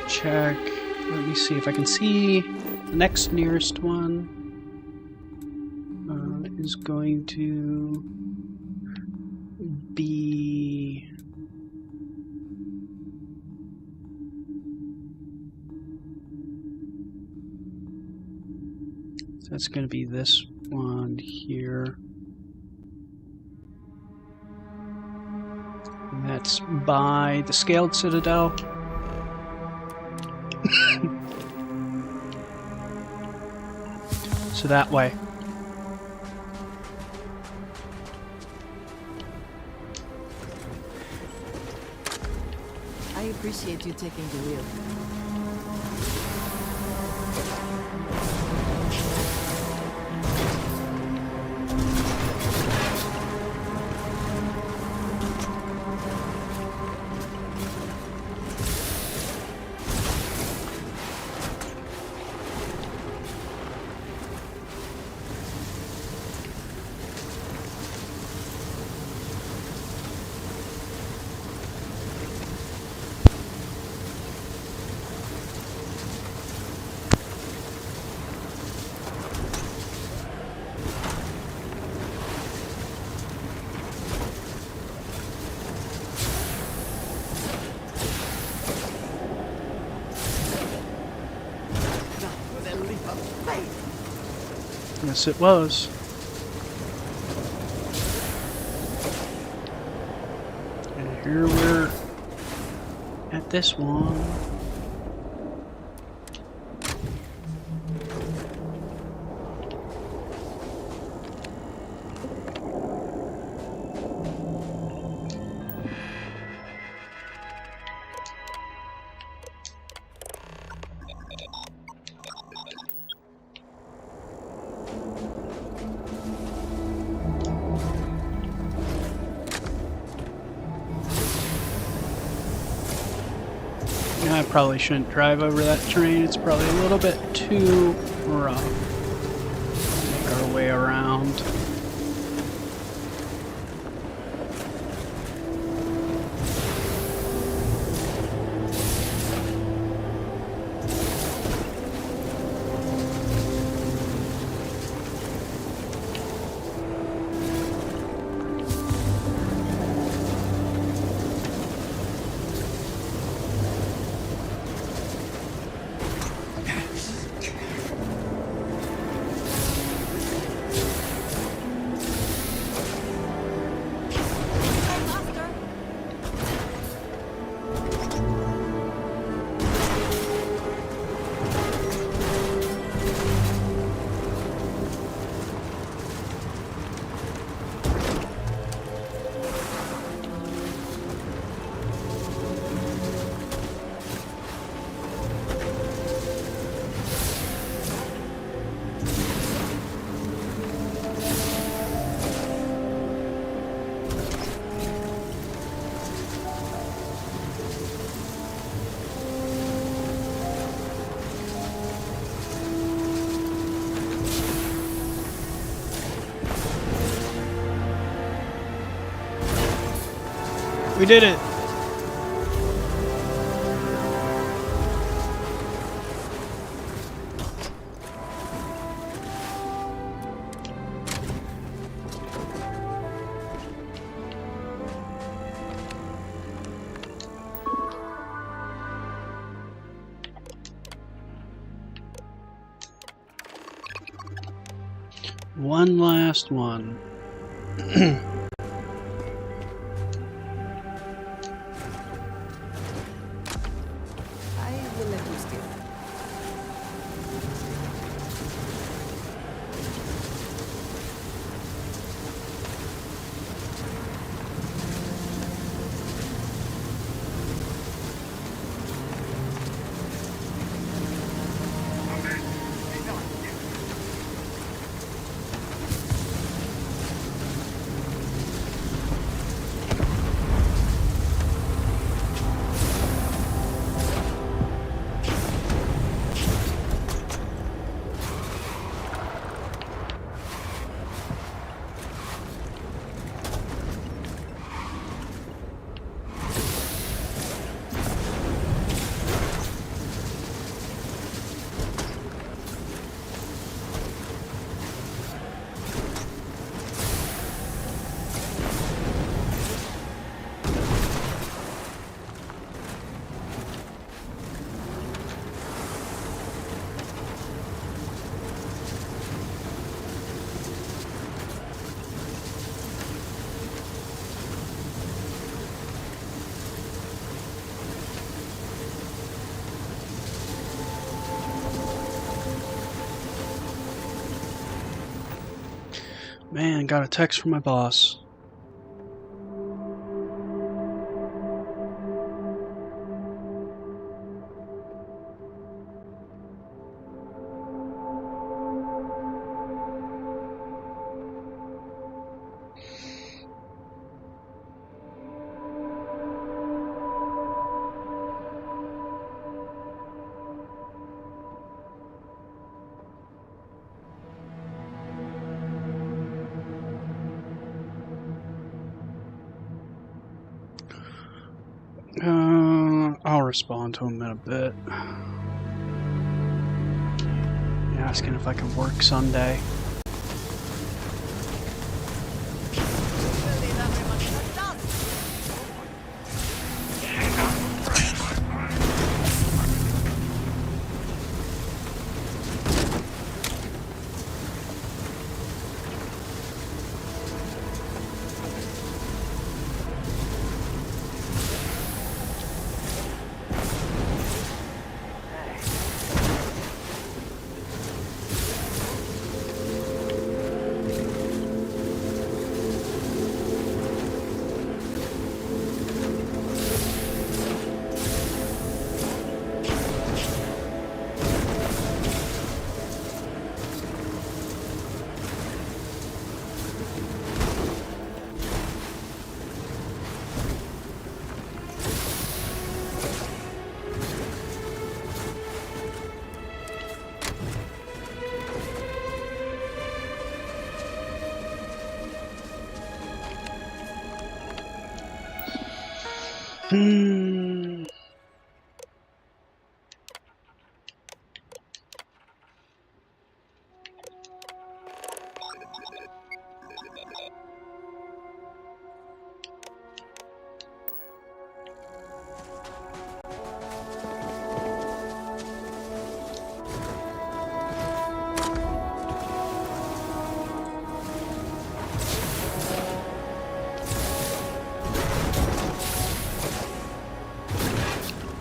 Check. Let me see if I can see the next nearest one. Is going to be so that's going to be this one here. And that's by the Scaled Citadel. So that way. I appreciate you taking the wheel. Yes, it was. And here we're at this one. I probably shouldn't drive over that terrain. It's probably a little bit too rough. Make our way around. We did it! One last one. I will let you steal. Man, got a text from my boss. I'll respond to him in a bit. Asking if I can work Sunday. Hmm.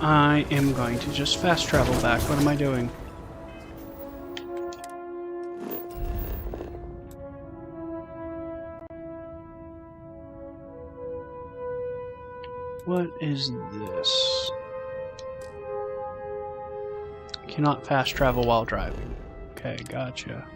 I am going to just fast travel back. What am I doing? What is this? Cannot fast travel while driving. Okay, gotcha.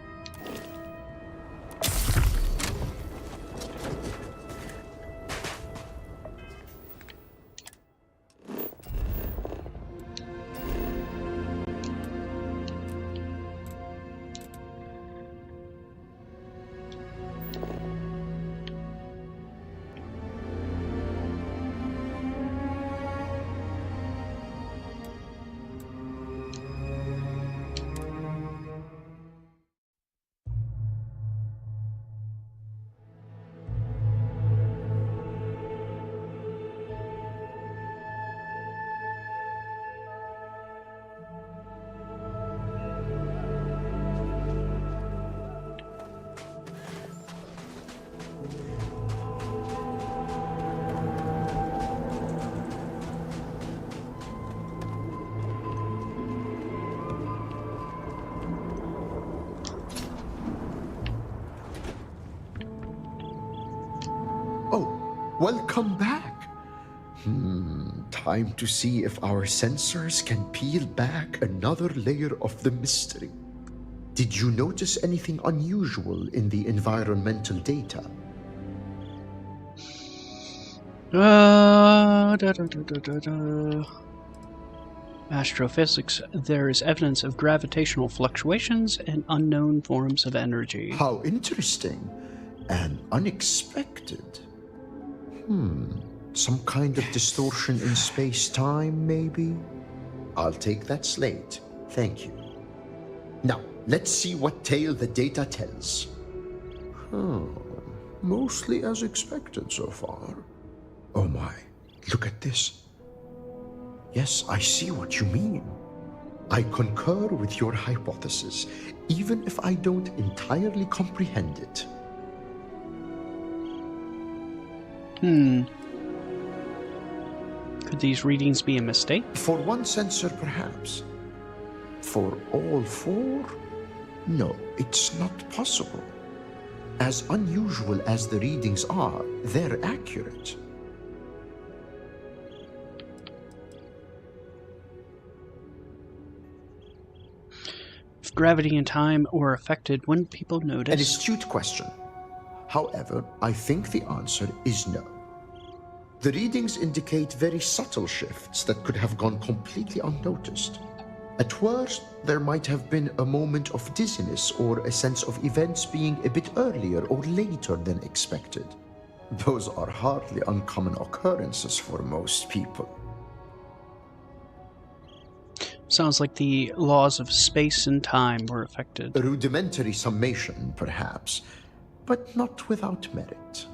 Oh, welcome back. Time to see if our sensors can peel back another layer of the mystery. Did you notice anything unusual in the environmental data? Da, da, da, da, da, da. Astrophysics. There is evidence of gravitational fluctuations and unknown forms of energy. How interesting and unexpected. Some kind of distortion in space-time, maybe? I'll take that slate. Thank you. Now, let's see what tale the data tells. Mostly as expected so far. Oh my, look at this. Yes, I see what you mean. I concur with your hypothesis, even if I don't entirely comprehend it. Could these readings be a mistake? For one sensor, perhaps. For all four? No, it's not possible. As unusual as the readings are, they're accurate. If gravity and time were affected, wouldn't people notice? An astute question. However, I think the answer is no. The readings indicate very subtle shifts that could have gone completely unnoticed. At worst, there might have been a moment of dizziness or a sense of events being a bit earlier or later than expected. Those are hardly uncommon occurrences for most people. Sounds like the laws of space and time were affected. A rudimentary summation, perhaps, but not without merit.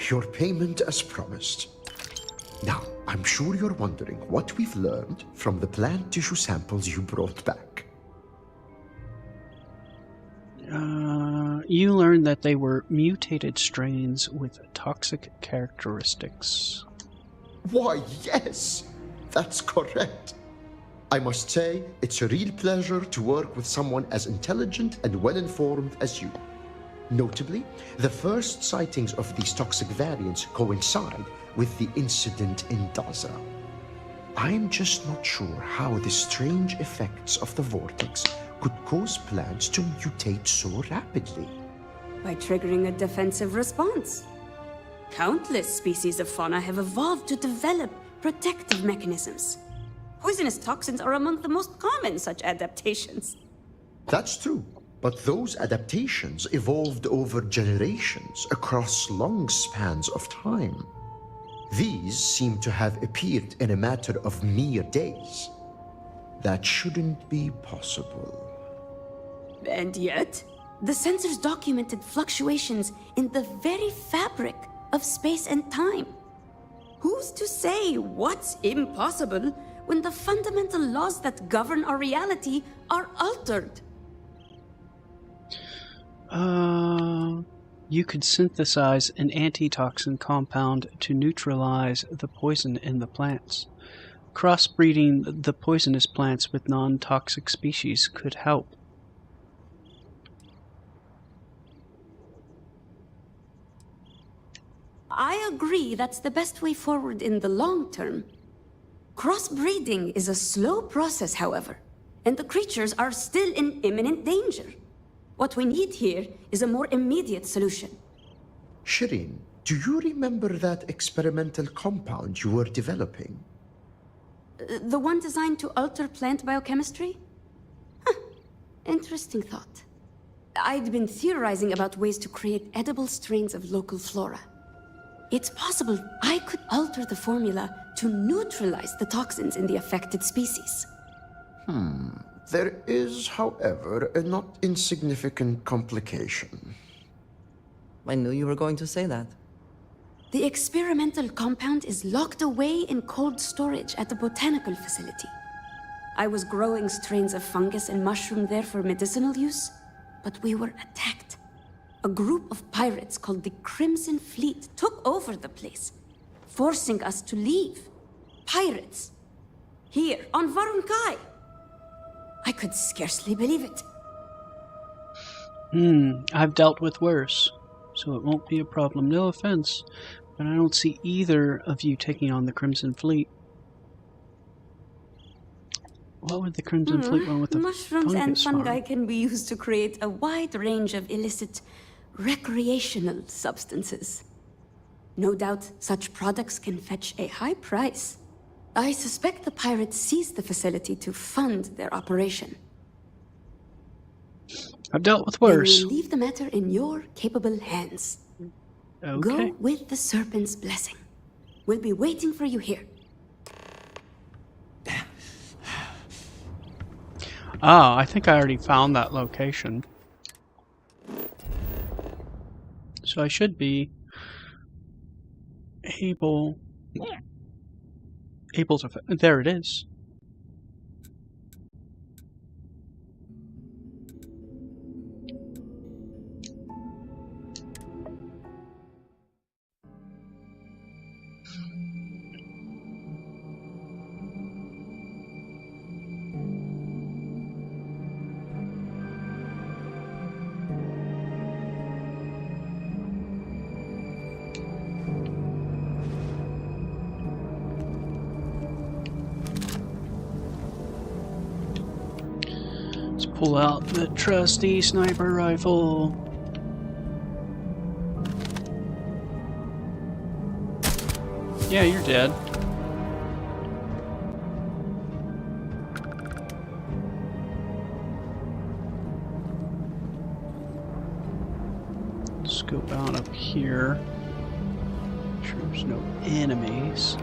Your payment as promised. Now, I'm sure you're wondering what we've learned from the plant tissue samples you brought back. You learned that they were mutated strains with toxic characteristics. Why, yes, that's correct. I must say, it's a real pleasure to work with someone as intelligent and well-informed as you. Notably, the first sightings of these toxic variants coincide with the incident in Daza. I'm just not sure how the strange effects of the vortex could cause plants to mutate so rapidly. By triggering a defensive response. Countless species of fauna have evolved to develop protective mechanisms. Poisonous toxins are among the most common such adaptations. That's true, but those adaptations evolved over generations across long spans of time. These seem to have appeared in a matter of mere days. That shouldn't be possible. And yet, the sensors documented fluctuations in the very fabric of space and time. Who's to say what's impossible when the fundamental laws that govern our reality are altered? You could synthesize an antitoxin compound to neutralize the poison in the plants. Crossbreeding the poisonous plants with non-toxic species could help. I agree that's the best way forward in the long term. Crossbreeding is a slow process, however, and the creatures are still in imminent danger. What we need here is a more immediate solution. Shireen, do you remember that experimental compound you were developing? The one designed to alter plant biochemistry? Huh. Interesting thought. I'd been theorizing about ways to create edible strains of local flora. It's possible I could alter the formula to neutralize the toxins in the affected species. There is, however, a not insignificant complication. I knew you were going to say that. The experimental compound is locked away in cold storage at the botanical facility. I was growing strains of fungus and mushroom there for medicinal use, but we were attacked. A group of pirates called the Crimson Fleet took over the place, forcing us to leave. Pirates. Here, on Varunkai. I could scarcely believe it. I've dealt with worse, so it won't be a problem. No offense, but I don't see either of you taking on the Crimson Fleet. What would the Crimson Fleet want with the Mushrooms and fungus fungi farm? can be used to create a wide range of illicit recreational substances. No doubt such products can fetch a high price. I suspect the pirates seized the facility to fund their operation. I've dealt with Then worse. we'll leave the matter in your capable hands. Okay. Go with the serpent's blessing. We'll be waiting for you here. Ah, I think I already found that location. So I should be able to... There it is. Let's pull out the trusty sniper rifle. Yeah, you're dead. Scope out up here. Make sure there's no enemies.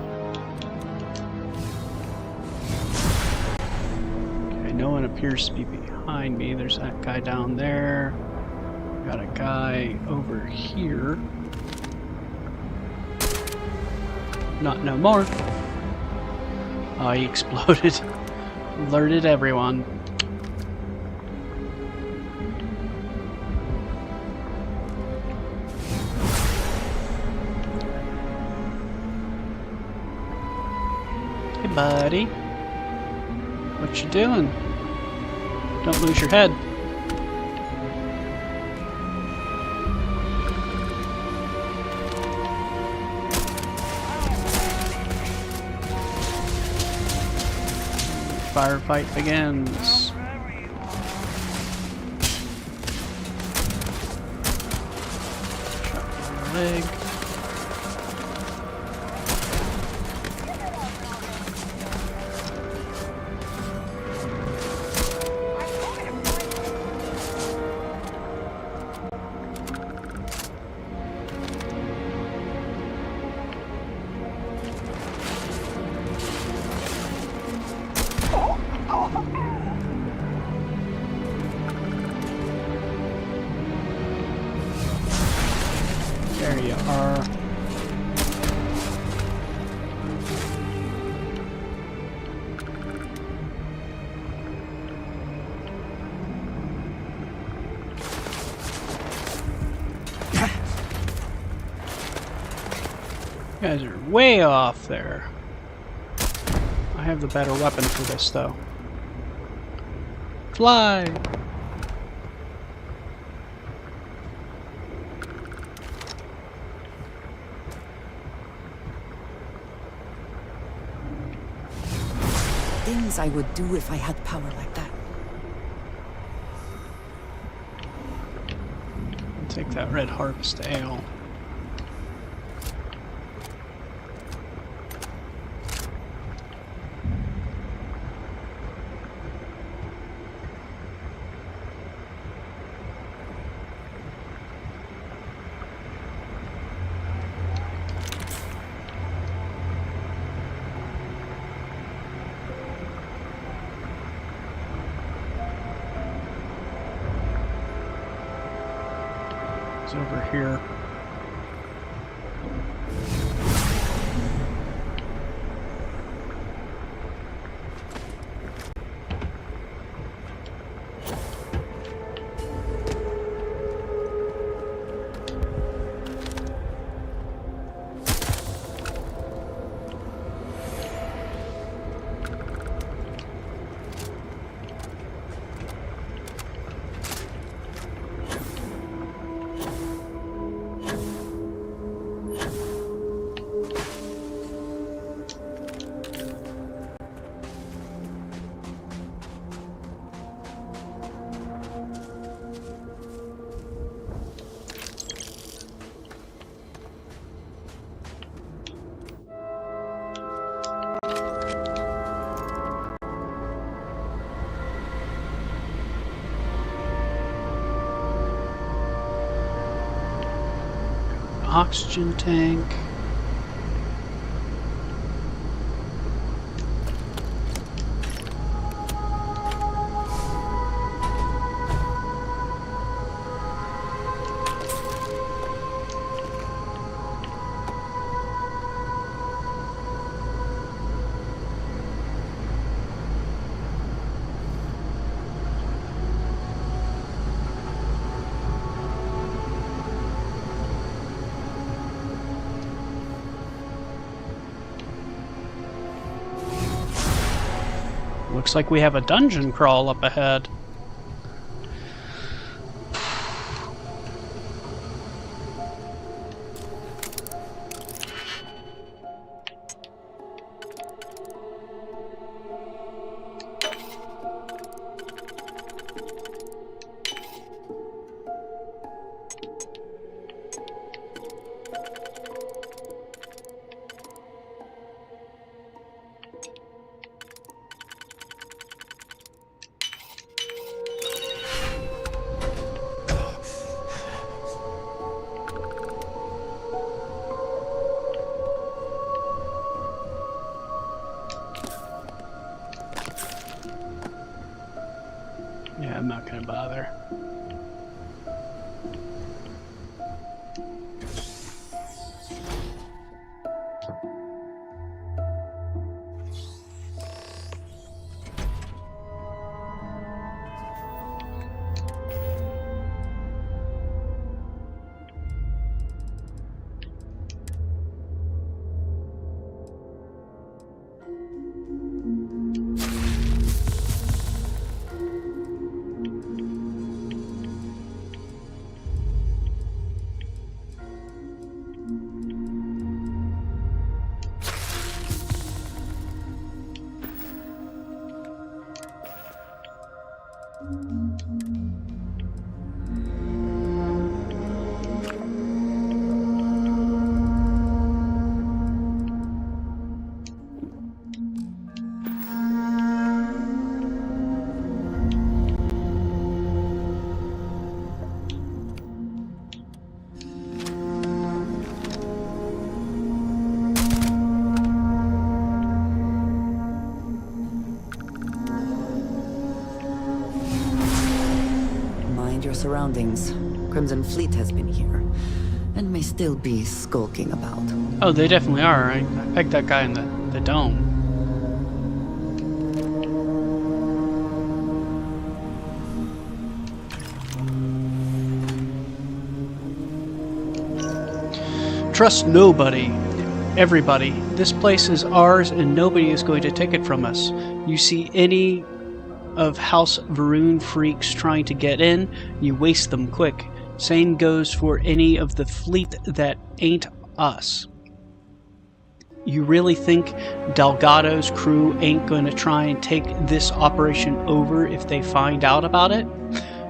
Okay, no one appears to be behind me. There's that guy down there. Got a guy over here. Not no more. Oh, he exploded. Alerted everyone. Hey, buddy. What you doing? Don't lose your head. Firefight begins. Shot in the leg. are. You guys are way off there. I have the better weapon for this, though. Fly! Things I would do if I had power like that. I'll take that red harvest ale. Over here. Oxygen tank. Looks like we have a dungeon crawl up ahead. Yeah, I'm not gonna bother. Surroundings. Crimson Fleet has been here. and may still be skulking about. Oh, they definitely are. I pegged that guy in the dome. Trust nobody. Everybody. This place is ours and nobody is going to take it from us. You see any of House Varun freaks trying to get in, you waste them quick. Same goes for any of the fleet that ain't us. You really think Delgado's crew ain't going to try and take this operation over if they find out about it?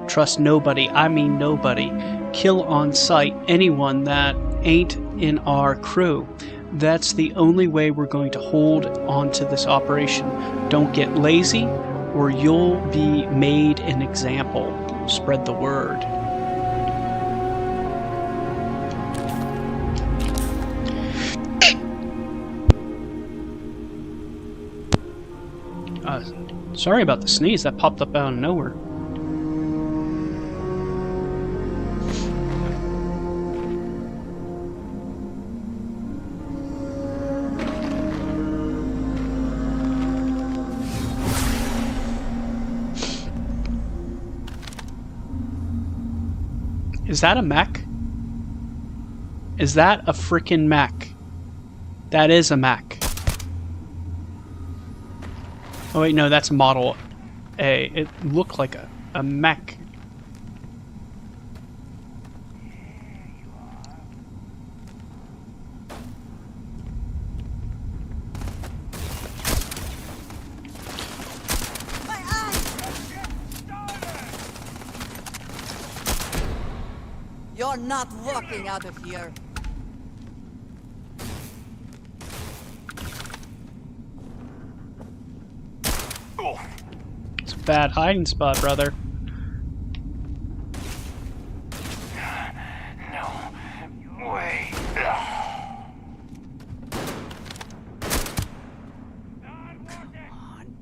Trust nobody, I mean nobody. Kill on sight anyone that ain't in our crew. That's the only way we're going to hold on to this operation. Don't get lazy, or you'll be made an example. Spread the word. Sorry about the sneeze, that popped up out of nowhere. Is that a mech? Is that a freaking mech? That is a mech. Oh wait, no, that's Model A. It looked like a mech. You're not walking out of here. It's a bad hiding spot, brother. No way.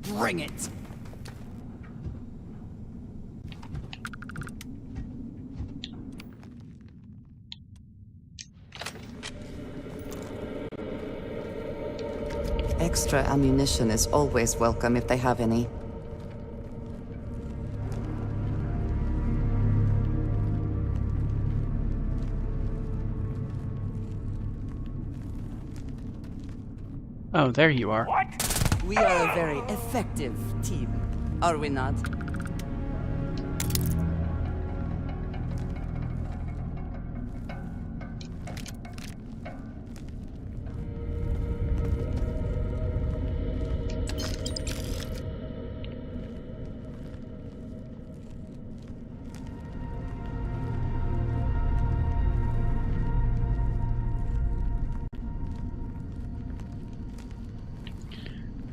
Bring it. Extra ammunition is always welcome if they have any. Oh, there you are. What? We are a very effective team, are we not?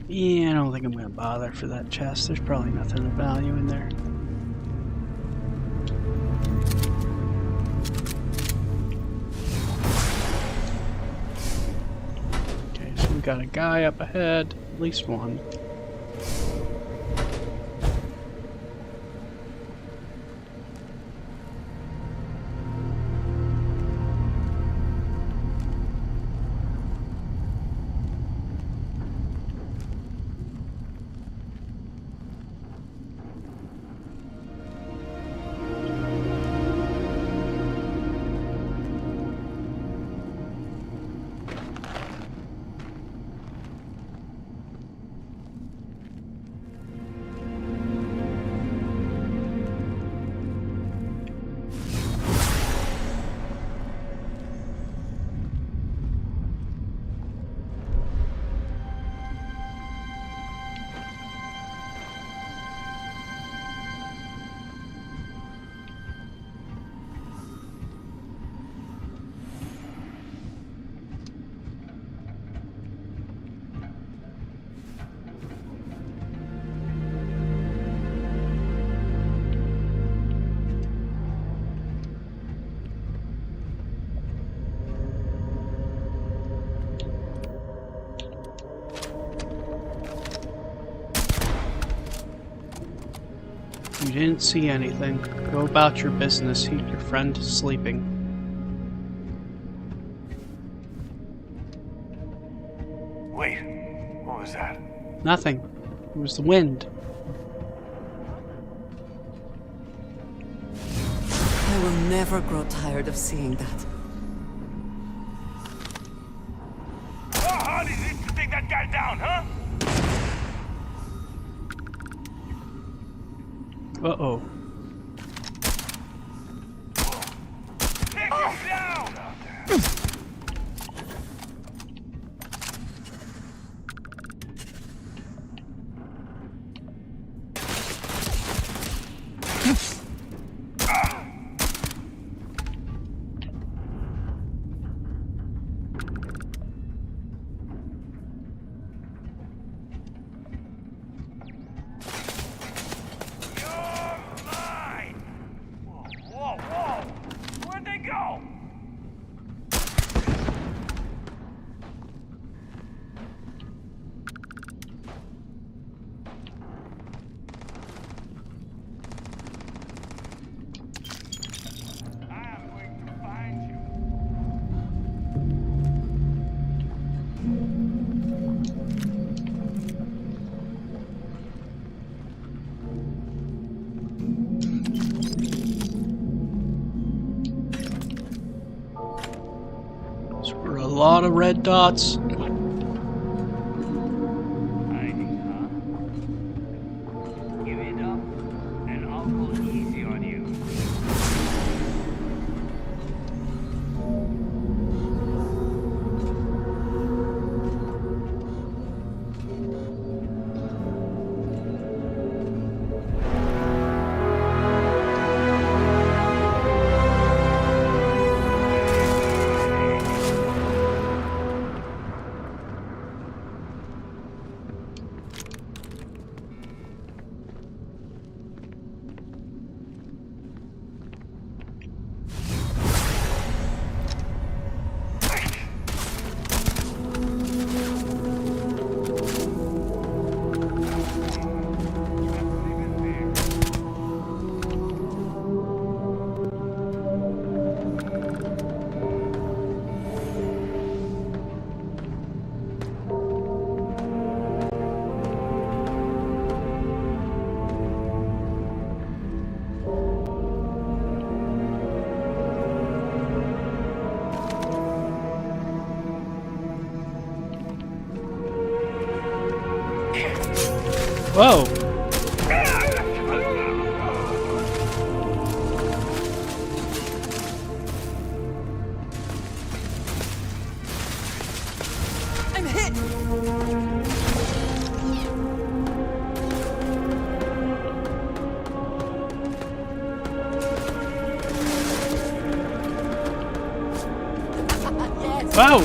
Yeah, I don't think I'm going to bother for that chest. There's probably nothing of value in there. Okay, so we got a guy up ahead. At least one. You didn't see anything. Go about your business. Your friend is sleeping. Wait, what was that? Nothing. It was the wind. I will never grow tired of seeing that. How hard is it to take that guy down, huh? Uh-oh. Take him down! You're mine! Whoa, whoa! Where'd they go? I'm going to find you. Those were a lot of red dots. Hiding, huh? Give it up, and I'll go easy on you. Whoa. I'm hit! Wow.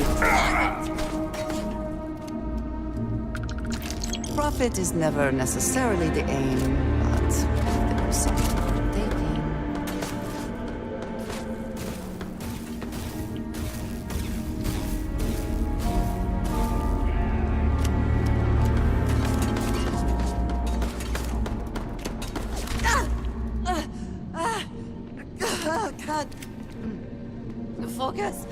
Profit is never necessarily the aim, but there's something worth taking. God. Focus.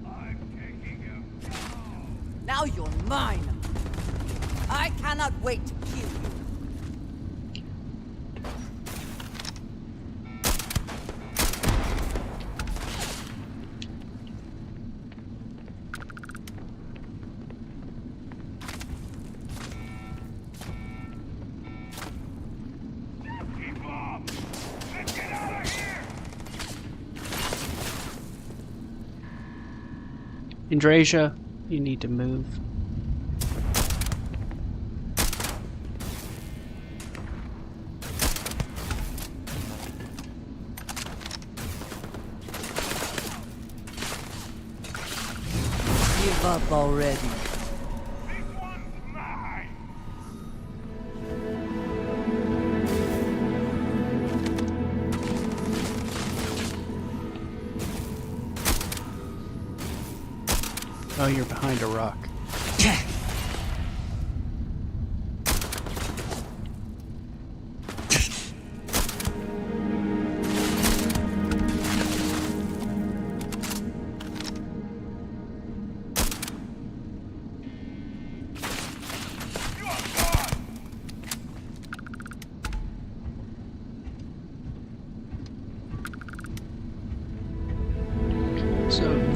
I'm taking him. Now you're mine. I cannot wait to kill you. Keep up! Let's get out of here! Indrasia, you need to move. Give up already. This one's mine! Oh, you're behind a rock.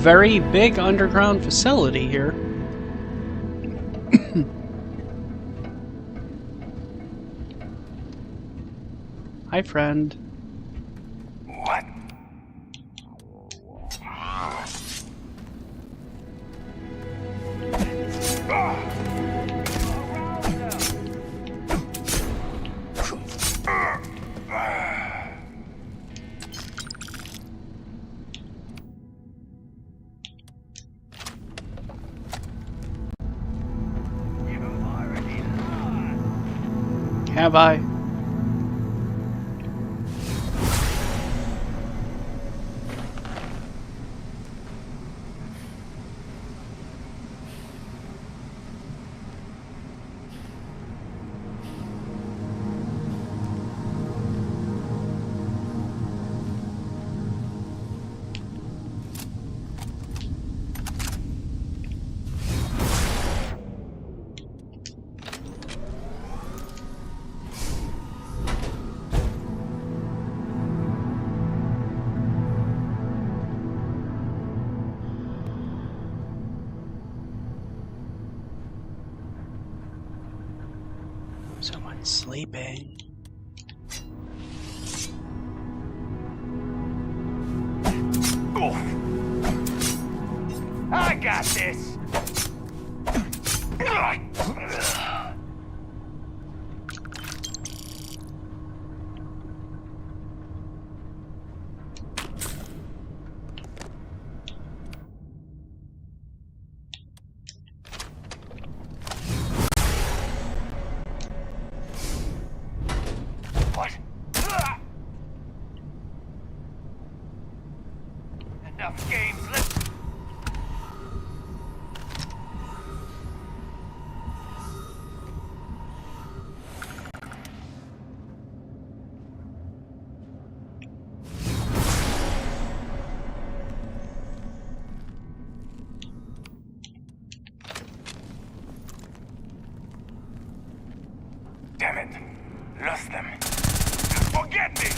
very big underground facility here. Hi, friend. What? Have I? Someone's sleeping. I got this. What? Enough games. Let's. Damn it. Lost them. Forget me!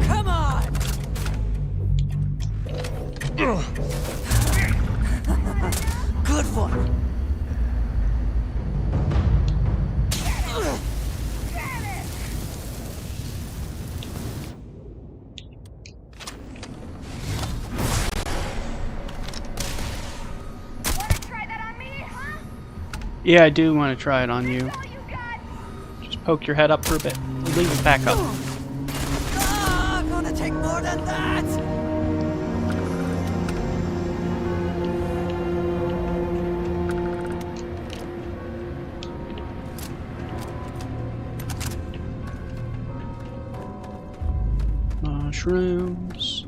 Come on! Good one. Yeah, I do want to try it on you. Just poke your head up for a bit. Leave it back up. Ah, gonna take more than that! Mushrooms.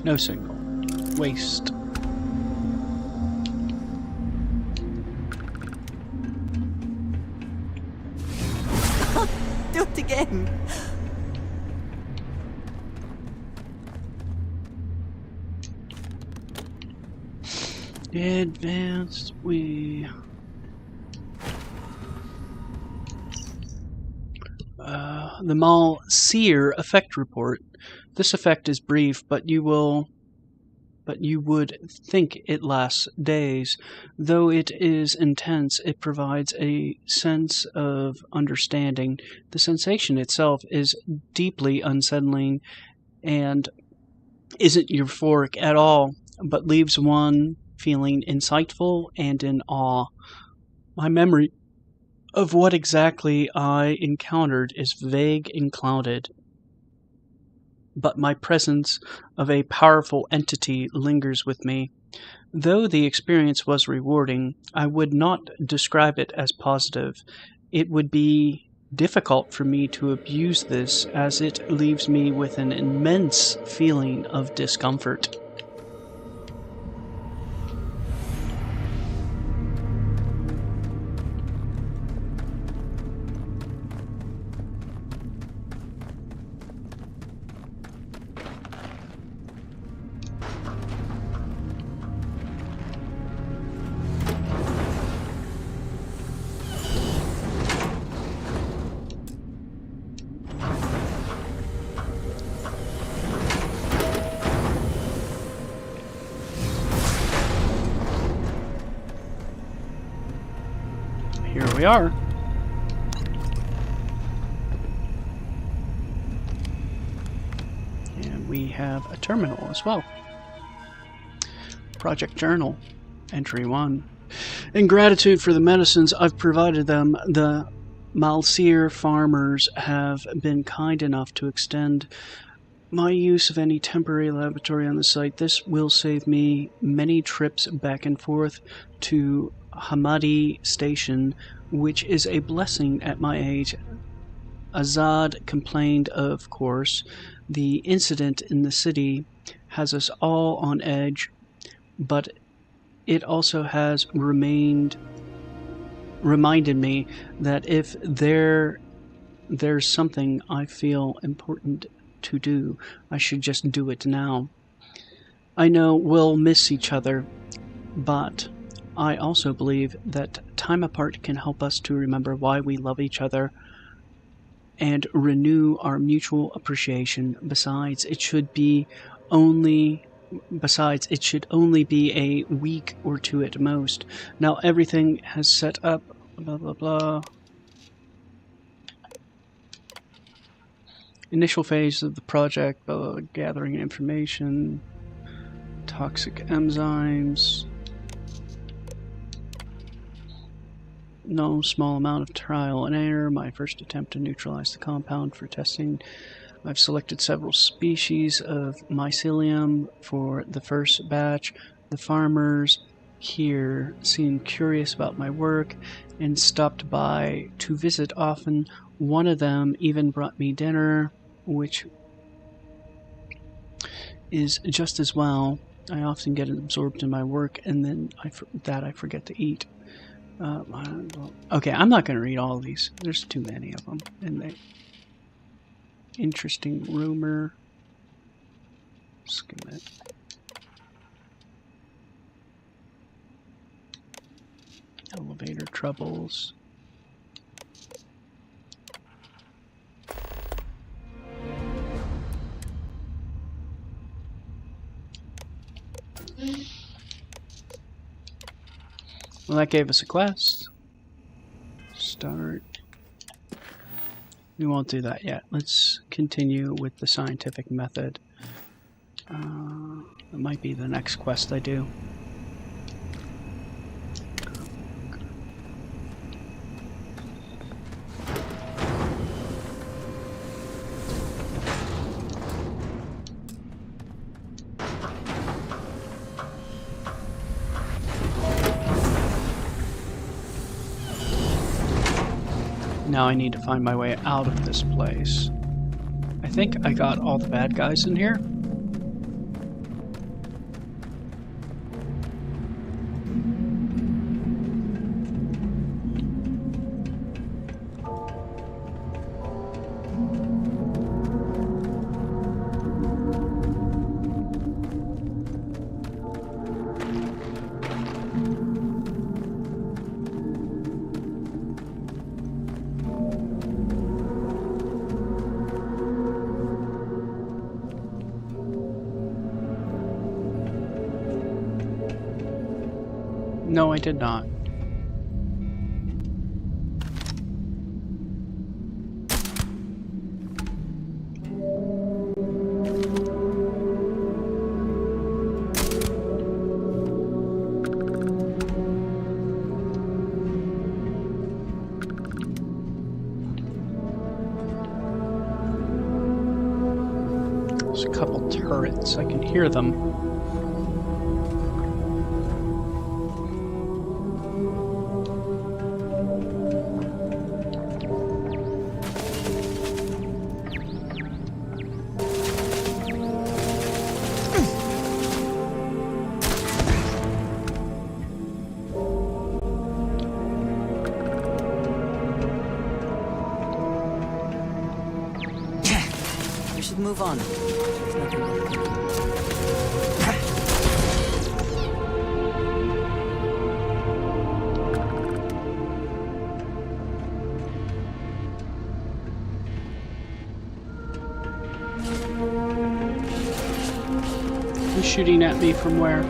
No signal. Waste. Do it again! Advanced, the Mal-Seer effect report. This effect is brief, but you would think it lasts days. Though it is intense, it provides a sense of understanding. The sensation itself is deeply unsettling and isn't euphoric at all, but leaves one feeling insightful and in awe. My memory of what exactly I encountered is vague and clouded, but my presence of a powerful entity lingers with me. Though the experience was rewarding, I would not describe it as positive. It would be difficult for me to abuse this, as it leaves me with an immense feeling of discomfort. Here we are. And we have a terminal as well. Project Journal, Entry 1. In gratitude for the medicines I've provided them, the Mal-Seer farmers have been kind enough to extend my use of any temporary laboratory on the site. This will save me many trips back and forth to Hamadi Station, which is a blessing at my age. Azad complained, of course. The incident in the city has us all on edge, but it also has reminded me that if there's something I feel important to do, I should just do it now. I know we'll miss each other, but I also believe that time apart can help us to remember why we love each other and renew our mutual appreciation. Besides, it should only be a week or two at most. Now everything has set up, blah blah blah. Initial phase of the project, gathering information, toxic enzymes. No small amount of trial and error. My first attempt to neutralize the compound for testing. I've selected several species of mycelium for the first batch. The farmers here seemed curious about my work and stopped by to visit often. One of them even brought me dinner, which is just as well. I often get absorbed in my work and then I forget to eat. Okay, I'm not going to read all of these. There's too many of them. And interesting rumor. Skim it. Elevator troubles. Well, that gave us a quest. Start. We won't do that yet. Let's continue with the scientific method. It might be the next quest I do. Now I need to find my way out of this place. I think I got all the bad guys in here. No, I did not. There's a couple turrets. I can hear them. We should move on. There's nothing worth thinking. He's shooting at me from where?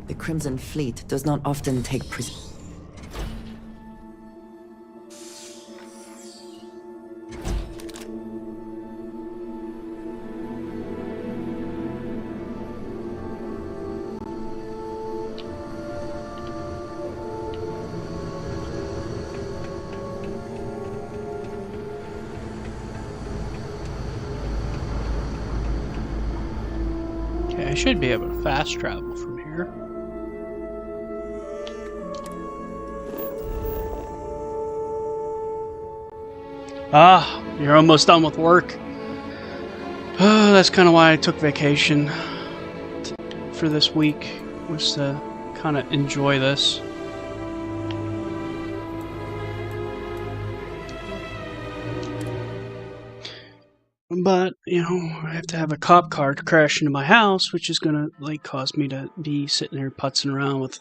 The Crimson Fleet does not often take Okay, I should be able to fast travel from here. Ah, you're almost done with work. Oh, that's kind of why I took vacation for this week, was to kind of enjoy this. But, you know, I have to have a cop car to crash into my house, which is gonna, like, cause me to be sitting there putzing around with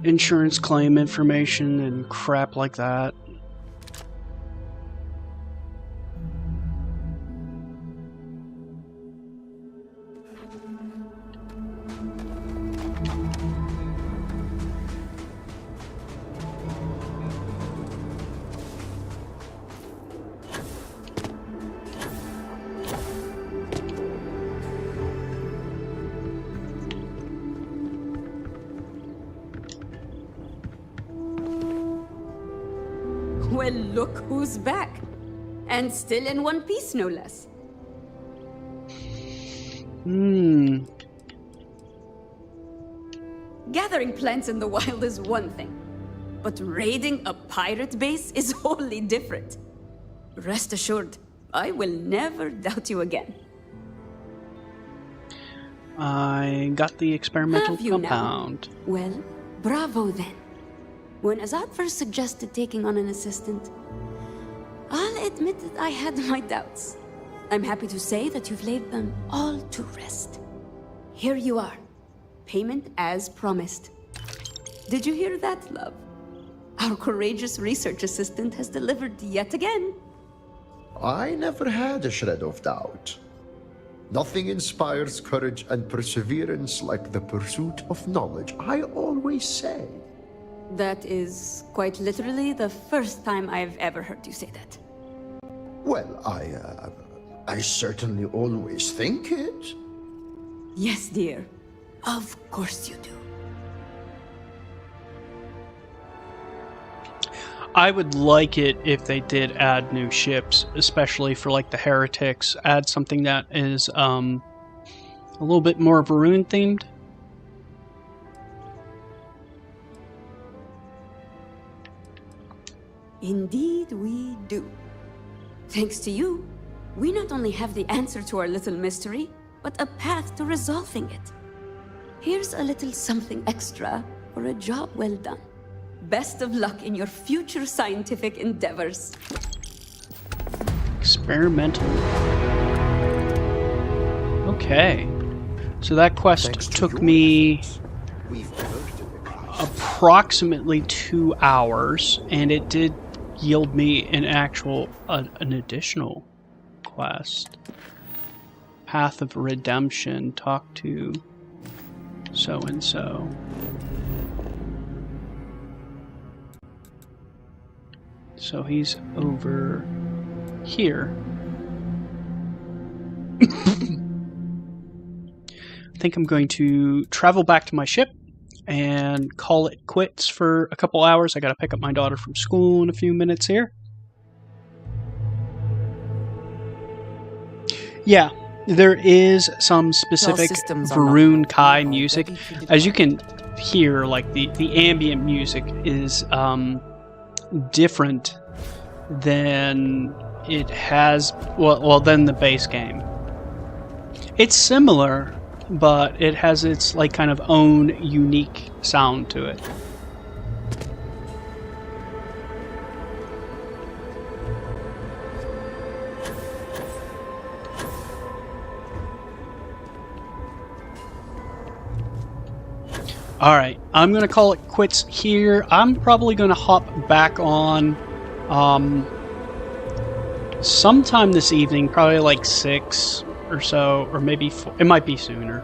insurance claim information and crap like that. Well, look who's back. And still in one piece, no less. Gathering plants in the wild is one thing, but raiding a pirate base is wholly different. Rest assured, I will never doubt you again. I got the experimental Have you compound. now? Well, bravo then. When Azad first suggested taking on an assistant, I'll admit that I had my doubts. I'm happy to say that you've laid them all to rest. Here you are. Payment as promised. Did you hear that, love? Our courageous research assistant has delivered yet again. I never had a shred of doubt. Nothing inspires courage and perseverance like the pursuit of knowledge, I always say. That is quite literally the first time I've ever heard you say that. Well, I certainly always think it. Yes, dear. Of course you do. I would like it if they did add new ships, especially for like the heretics. Add something that is a little bit more Varun themed. Indeed we do. Thanks to you, we not only have the answer to our little mystery, but a path to resolving it. Here's a little something extra for a job well done. Best of luck in your future scientific endeavors. Experimental. Okay. So that quest Thanks to took your me efforts, we've alerted the crisis. approximately 2 hours, and it did yield me an additional quest. Path of Redemption. Talk to so and so. So he's over here. I think I'm going to travel back to my ship and call it quits for a couple hours. I got to pick up my daughter from school in a few minutes here. Yeah, there is some specific systems are Varun not Kai ready music. to As you can hear, like the ambient music is different than it has, well than the base game. It's similar, but it has its like kind of own unique sound to it. Alright, I'm going to call it quits here. I'm probably going to hop back on sometime this evening, probably like 6 or so, or maybe 4. It might be sooner.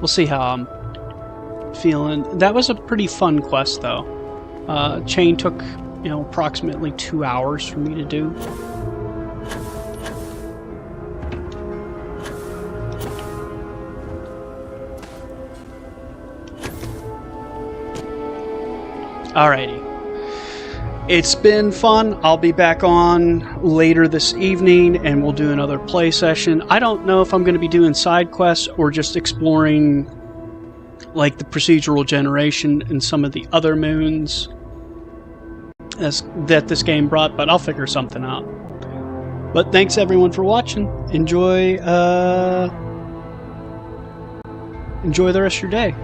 We'll see how I'm feeling. That was a pretty fun quest, though. Chain took, approximately 2 hours for me to do. Alrighty. It's been fun. I'll be back on later this evening and we'll do another play session. I don't know if I'm going to be doing side quests or just exploring like the procedural generation and some of the other moons that this game brought, but I'll figure something out. But thanks everyone for watching. Enjoy the rest of your day.